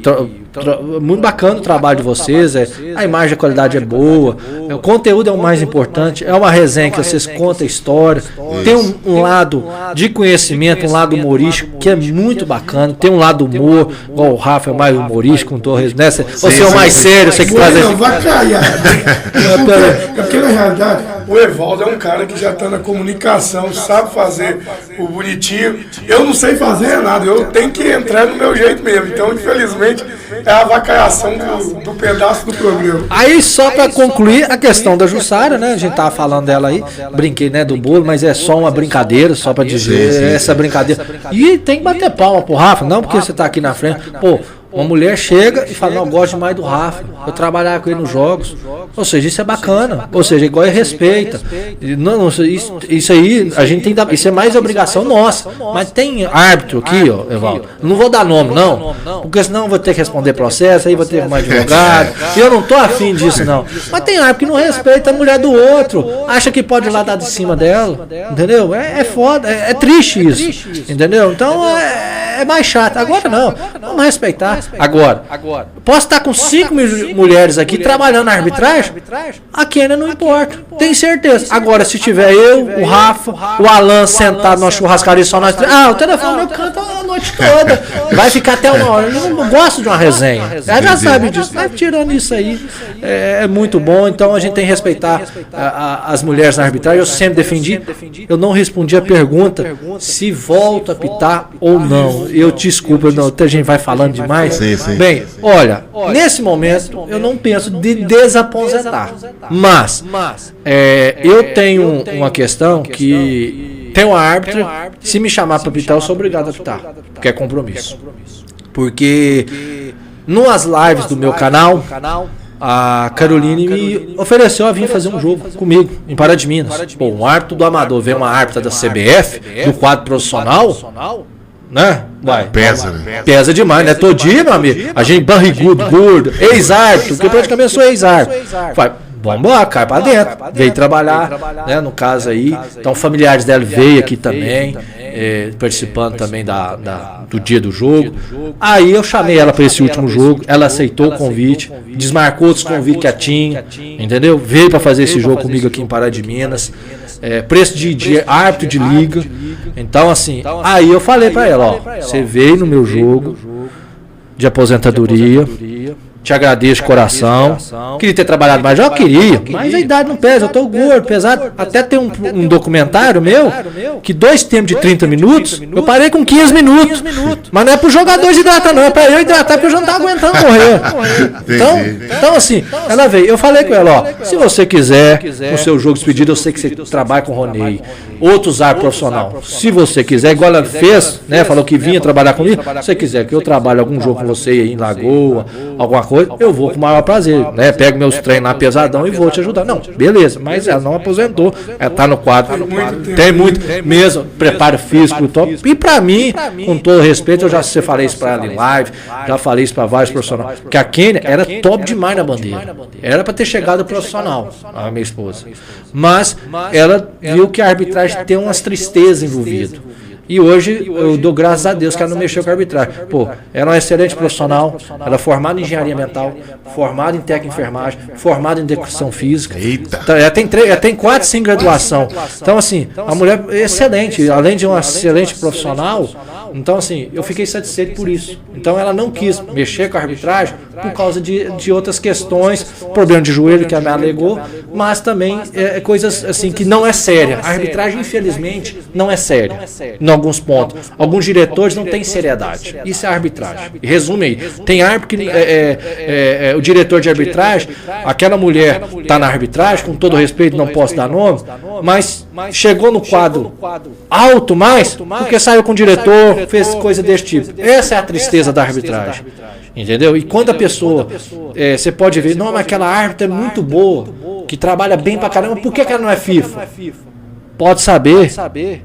muito bacana o trabalho de vocês, a imagem, a qualidade é boa, o conteúdo é o mais importante, é uma resenha que vocês contam a história, tem um lado de conhecimento, um lado humorístico que é muito bacana, tem um lado humor, igual o Rafa é mais humorístico, com Torres, né? Você é o mais sério, você que traz não, vai cair. Porque na realidade o Evaldo é um cara que já está na comunicação, sabe fazer o bonitinho. Eu não sei fazer nada, eu tenho que entrar no meu jeito mesmo. Então, infelizmente, é a avacalhação do pedaço do programa. Aí, só para concluir a questão da Jussara, né? A gente tava falando dela aí, brinquei, né, do bolo, mas é só uma brincadeira, só para dizer essa brincadeira. E tem que bater palma pro Rafa, não porque você tá aqui na frente. Pô, uma mulher chega e fala, não, eu gosto mais do Rafa, eu trabalhar com ele nos jogos. Ou seja, isso é bacana. Ou seja, igual ele respeita. Não, isso aí, a gente tem, isso é mais obrigação nossa. Mas tem árbitro aqui, ó, Evaldo. Não vou dar nome, não. Porque senão eu vou ter que responder processo, aí vou ter mais advogado. E eu não tô afim disso, não. Mas tem árbitro que não respeita a mulher do outro. Acha que pode ir lá dar de cima dela. Entendeu? É foda, é triste isso. Entendeu? Então é mais chato. Agora não. Vamos respeitar. Agora, posso estar com 5 mulheres aqui trabalhando na arbitragem? A Kênia não importa, tenho certeza. Agora, se tiver eu, o Rafa, o Alan sentado numa churrascaria só nós três, o telefone meu canta a noite toda. Vai ficar até uma hora. Eu não gosto de uma resenha. Ela já sabe disso. Mas tirando isso aí, é muito bom. Então a gente tem que respeitar as mulheres na arbitragem. Eu sempre defendi. Eu não respondi a pergunta se volta a apitar ou não. Eu te desculpo, a gente vai falando demais. Sim. Bem, olha, nesse momento eu não penso de desaposentar, mas eu tenho uma questão que tem um árbitro, se me chamar para apitar eu sou obrigado a apitar, porque é compromisso. Porque nas lives do meu canal, a Caroline me ofereceu a vir fazer um jogo comigo em Pará de Minas. Pô, um árbitro do amador vê uma árbitra da CBF, do quadro profissional, né? Vai. Pesa demais, né? Todo dia, meu amigo. A gente barrigudo, gordo, ex-árbitro, que praticamente sou ex-árbitro. Vamos lá, cai pra dentro. Veio trabalhar, né? No caso aí. Então, familiares dela veio aqui também, participando também do dia do jogo. Aí eu chamei ela para esse último jogo, ela aceitou o convite, desmarcou outros convites que a tinha, entendeu? Veio para fazer esse jogo comigo aqui em Pará de Minas. Preço de árbitro de liga. Então, assim, aí eu falei para ela, você veio no meu jogo de aposentadoria, te agradeço de coração. Queria ter trabalhado mais, já queria, mas a idade não pesa, eu tô gordo, pesado. Até tem um documentário meu que 2 tempos de 30 minutos, eu parei com 15 minutos. Mas não é pro jogador hidratar, não, é pra eu hidratar, porque eu já não tava aguentando morrer. Então assim, ela veio, eu falei com ela, se você quiser, no seu jogo despedido, eu sei que você trabalha com o Ronei, outros árbitros profissional. Se você quiser, igual ela fez, né, falou que vinha trabalhar comigo, se você quiser que eu trabalhe algum jogo com você aí em Lagoa, alguma coisa, eu vou com o maior prazer, né? Pego meus treinos lá pesadão e vou te ajudar. Não, beleza, mas ela não aposentou, ela tá no quadro, tem muito mesmo, preparo físico, top. E pra mim, com todo respeito, eu já falei isso pra ela em live, já falei isso pra vários profissionais, que a Kênia era top demais na bandeira, era pra ter chegado profissional, a minha esposa, mas ela viu que a arbitragem tem umas tristezas envolvidas. E hoje eu dou graças a Deus que ela não mexeu com a arbitragem. Pô, ela é uma excelente profissional, ela é formada em engenharia mental, formada em técnica de enfermagem, formada em educação física. Eita! Então, ela tem 4, 5 graduação. Então, assim, a mulher é excelente, além de uma excelente profissional. Então, assim, eu fiquei satisfeito por isso. Então, ela não quis mexer com a arbitragem por causa de outras questões, problema de joelho que a minha alegou, mas também coisas assim que não é séria. A arbitragem, infelizmente, não é séria em alguns pontos. Alguns diretores não têm seriedade. Isso é arbitragem. Resume aí. Tem árbitro que o diretor de arbitragem, aquela mulher está na arbitragem, com todo respeito, não posso dar nome, mas chegou no quadro alto mais porque saiu com o diretor, fez coisa desse tipo. Essa é a tristeza da arbitragem. Entendeu? E quando a pessoa, você pode ver, não, mas aquela árbitra é muito boa, que trabalha bem pra caramba, por que ela não é FIFA? Pode saber,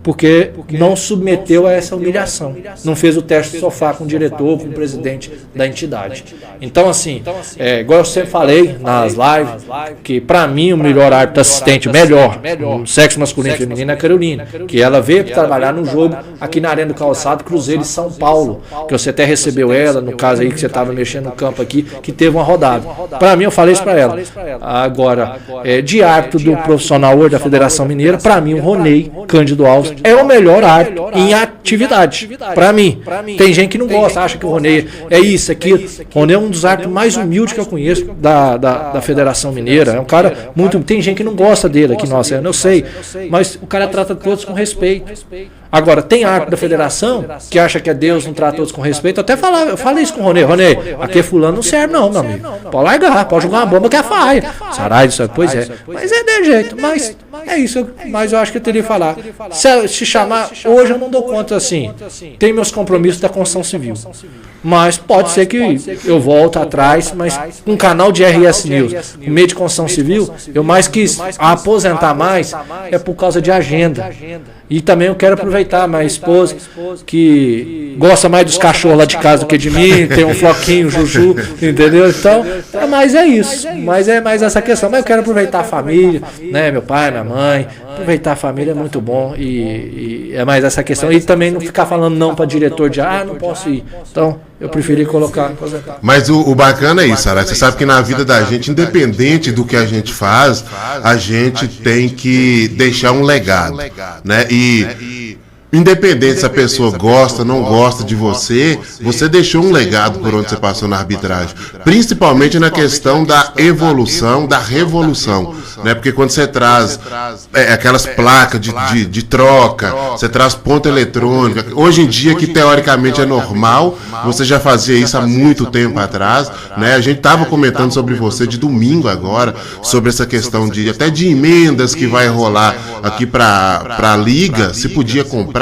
porque não submeteu a essa humilhação. Não fez o teste de sofá com o diretor, com o presidente da entidade. Então, assim, igual eu sempre falei nas lives, que para mim o melhor árbitro assistente, o sexo masculino e feminino é a Carolina, que ela veio trabalhar no jogo aqui na Arena do Calçado, Cruzeiro e São Paulo, que você até recebeu ela, no caso aí que você estava mexendo no campo aqui, que teve uma rodada. Para mim, eu falei isso para ela. Agora, de árbitro do profissional hoje da Federação Mineira, para mim, o Ronei Cândido Alves é o melhor árbitro em atividade. Para mim. Tem gente que não gosta, acha que o Ronei é isso, aquilo. O Ronei é um dos árbitros mais humildes que eu conheço da Federação Mineira. É um cara muito. Tem gente que não gosta dele aqui, nossa, eu sei. Mas o cara trata todos com respeito. Agora, tem árbitro da federação que acha que é Deus, não trata todos com respeito. Até eu falei isso com o Ronei. Ronei, aqui fulano não serve não, meu amigo. Pode largar, pode jogar uma bomba que é faia. Sarai, isso pois é. Mas é de jeito, mas é isso. Mas eu acho que eu teria que falar. Se chamar, hoje eu não dou conta assim. Tem meus compromissos da construção civil. Mas pode ser que eu volte atrás, mas com um canal de RS News, no meio de construção civil, eu mais quis aposentar mais é por causa de agenda. E também eu quero aproveitar minha esposa, que gosta mais dos cachorros lá de casa do que de mim, tem um floquinho, Juju, entendeu? Então, mas é isso. Mas é mais essa questão. Mas eu quero aproveitar a família, né? Meu pai, minha mãe. Aproveitar a família é muito bom. E é mais essa questão. E também não ficar falando não para diretor de não posso ir. Então, eu preferi colocar. Mas o bacana é isso, Sarai. Você sabe que na vida da gente, independente do que a gente faz, a gente tem que deixar um legado, né? E independente se a pessoa gosta, não gosta de você, você deixou um legado por onde você passou na arbitragem. Principalmente na questão da evolução, da revolução, né? Porque quando você traz aquelas placas de troca, você traz ponta eletrônica, hoje em dia que teoricamente é normal, você já fazia isso há muito tempo atrás, né? A gente estava comentando sobre você de domingo agora, sobre essa questão até de emendas que vai rolar aqui para a liga, se podia comprar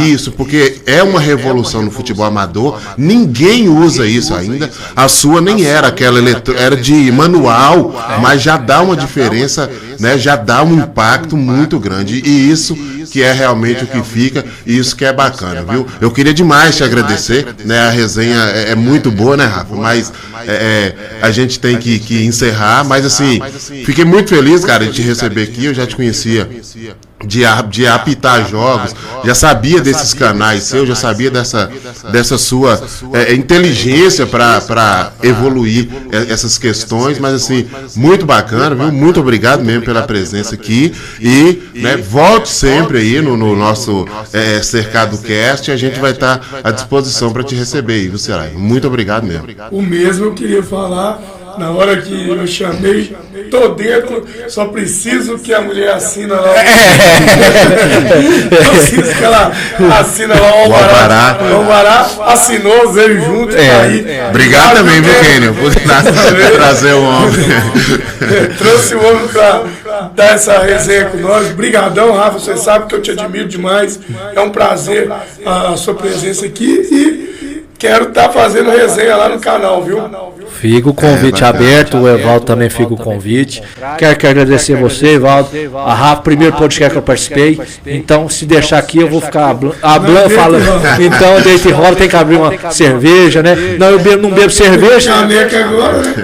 isso, porque é uma revolução no futebol amador, ninguém usa isso ainda, a sua nem era aquela era de manual, mas já dá uma diferença, né? Já dá um impacto muito grande, e isso que é realmente o que fica, e isso que é bacana, viu? Eu queria demais te agradecer, né? A resenha é muito boa, né, Rafa? Mas a gente tem que encerrar, mas assim, fiquei muito feliz, cara, de te receber aqui. Eu já te conhecia de apitar jogos, já sabia desses canais seus, já sabia dessa sua inteligência para evoluir essas questões, mas assim, muito bacana, viu? Muito obrigado mesmo pela presença aqui, e né, volte sempre aí no nosso Cercado Cast, e a gente vai estar à disposição para te receber aí, viu, Sarai? Muito obrigado mesmo. O mesmo eu queria falar. Na hora que eu chamei, tô dentro, só preciso que a mulher assina lá. Preciso que ela assina lá o Alvará. O Alvará assinou, veio junto. Aí. Obrigado também, viu, Kenio, por trazer o homem. Trouxe o homem para dar essa resenha com nós. Brigadão, Rafa, você sabe que eu te admiro demais. É um prazer a sua presença aqui, e quero estar fazendo resenha lá no canal, viu? Fica o convite aberto, o Evaldo também fica o convite. Quero agradecer você, Evaldo. A Rafa, primeiro podcast que eu participei. Então, se deixar aqui, eu vou ficar. A Blan fala. Então, deita e rola, tem que abrir uma cerveja, né? Não, eu não bebo cerveja.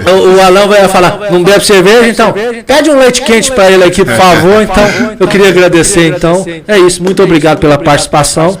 O Alan vai falar, não bebe cerveja, então. Pede um leite quente para ele aqui, por favor. Então, eu queria agradecer. Então, é isso. Muito obrigado pela participação.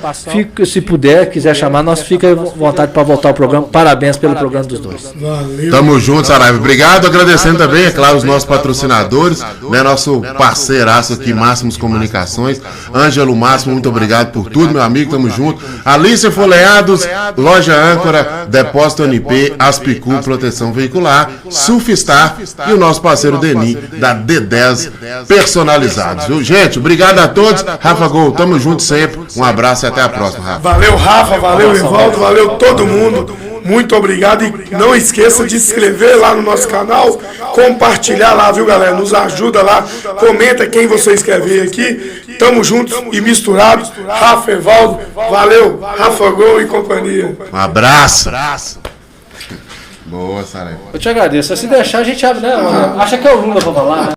Se puder, quiser chamar, nós fica à vontade para voltar ao programa. Parabéns pelo programa dos dois. Valeu. Valeu. Tamo junto, Saraiva. Obrigado, agradecendo também, é claro, os nossos patrocinadores, né, nosso parceiraço aqui, Máximos Comunicações, Ângelo Máximo, muito obrigado por tudo, meu amigo, tamo junto. Alice Folheados, Loja Âncora, Depósito NP, Aspicu, Proteção Veicular, Surfstar e o nosso parceiro Deni, da D10 Personalizados, viu? Gente, obrigado a todos. Rafa Gol, tamo junto sempre. Um abraço e até a próxima, Rafa. Valeu, Rafa, valeu, Evaldo, valeu todo mundo. Muito obrigado e não esqueça de se inscrever lá no nosso canal, compartilhar lá, viu, galera? Nos ajuda lá, comenta quem você escrever aqui. Tamo juntos e misturados. Rafa, Evaldo, valeu, Rafa Gol e companhia. Um abraço. Boa, Saraiva. Eu te agradeço. Se deixar, a gente abre, né? Acha que é o Lula pra falar, né?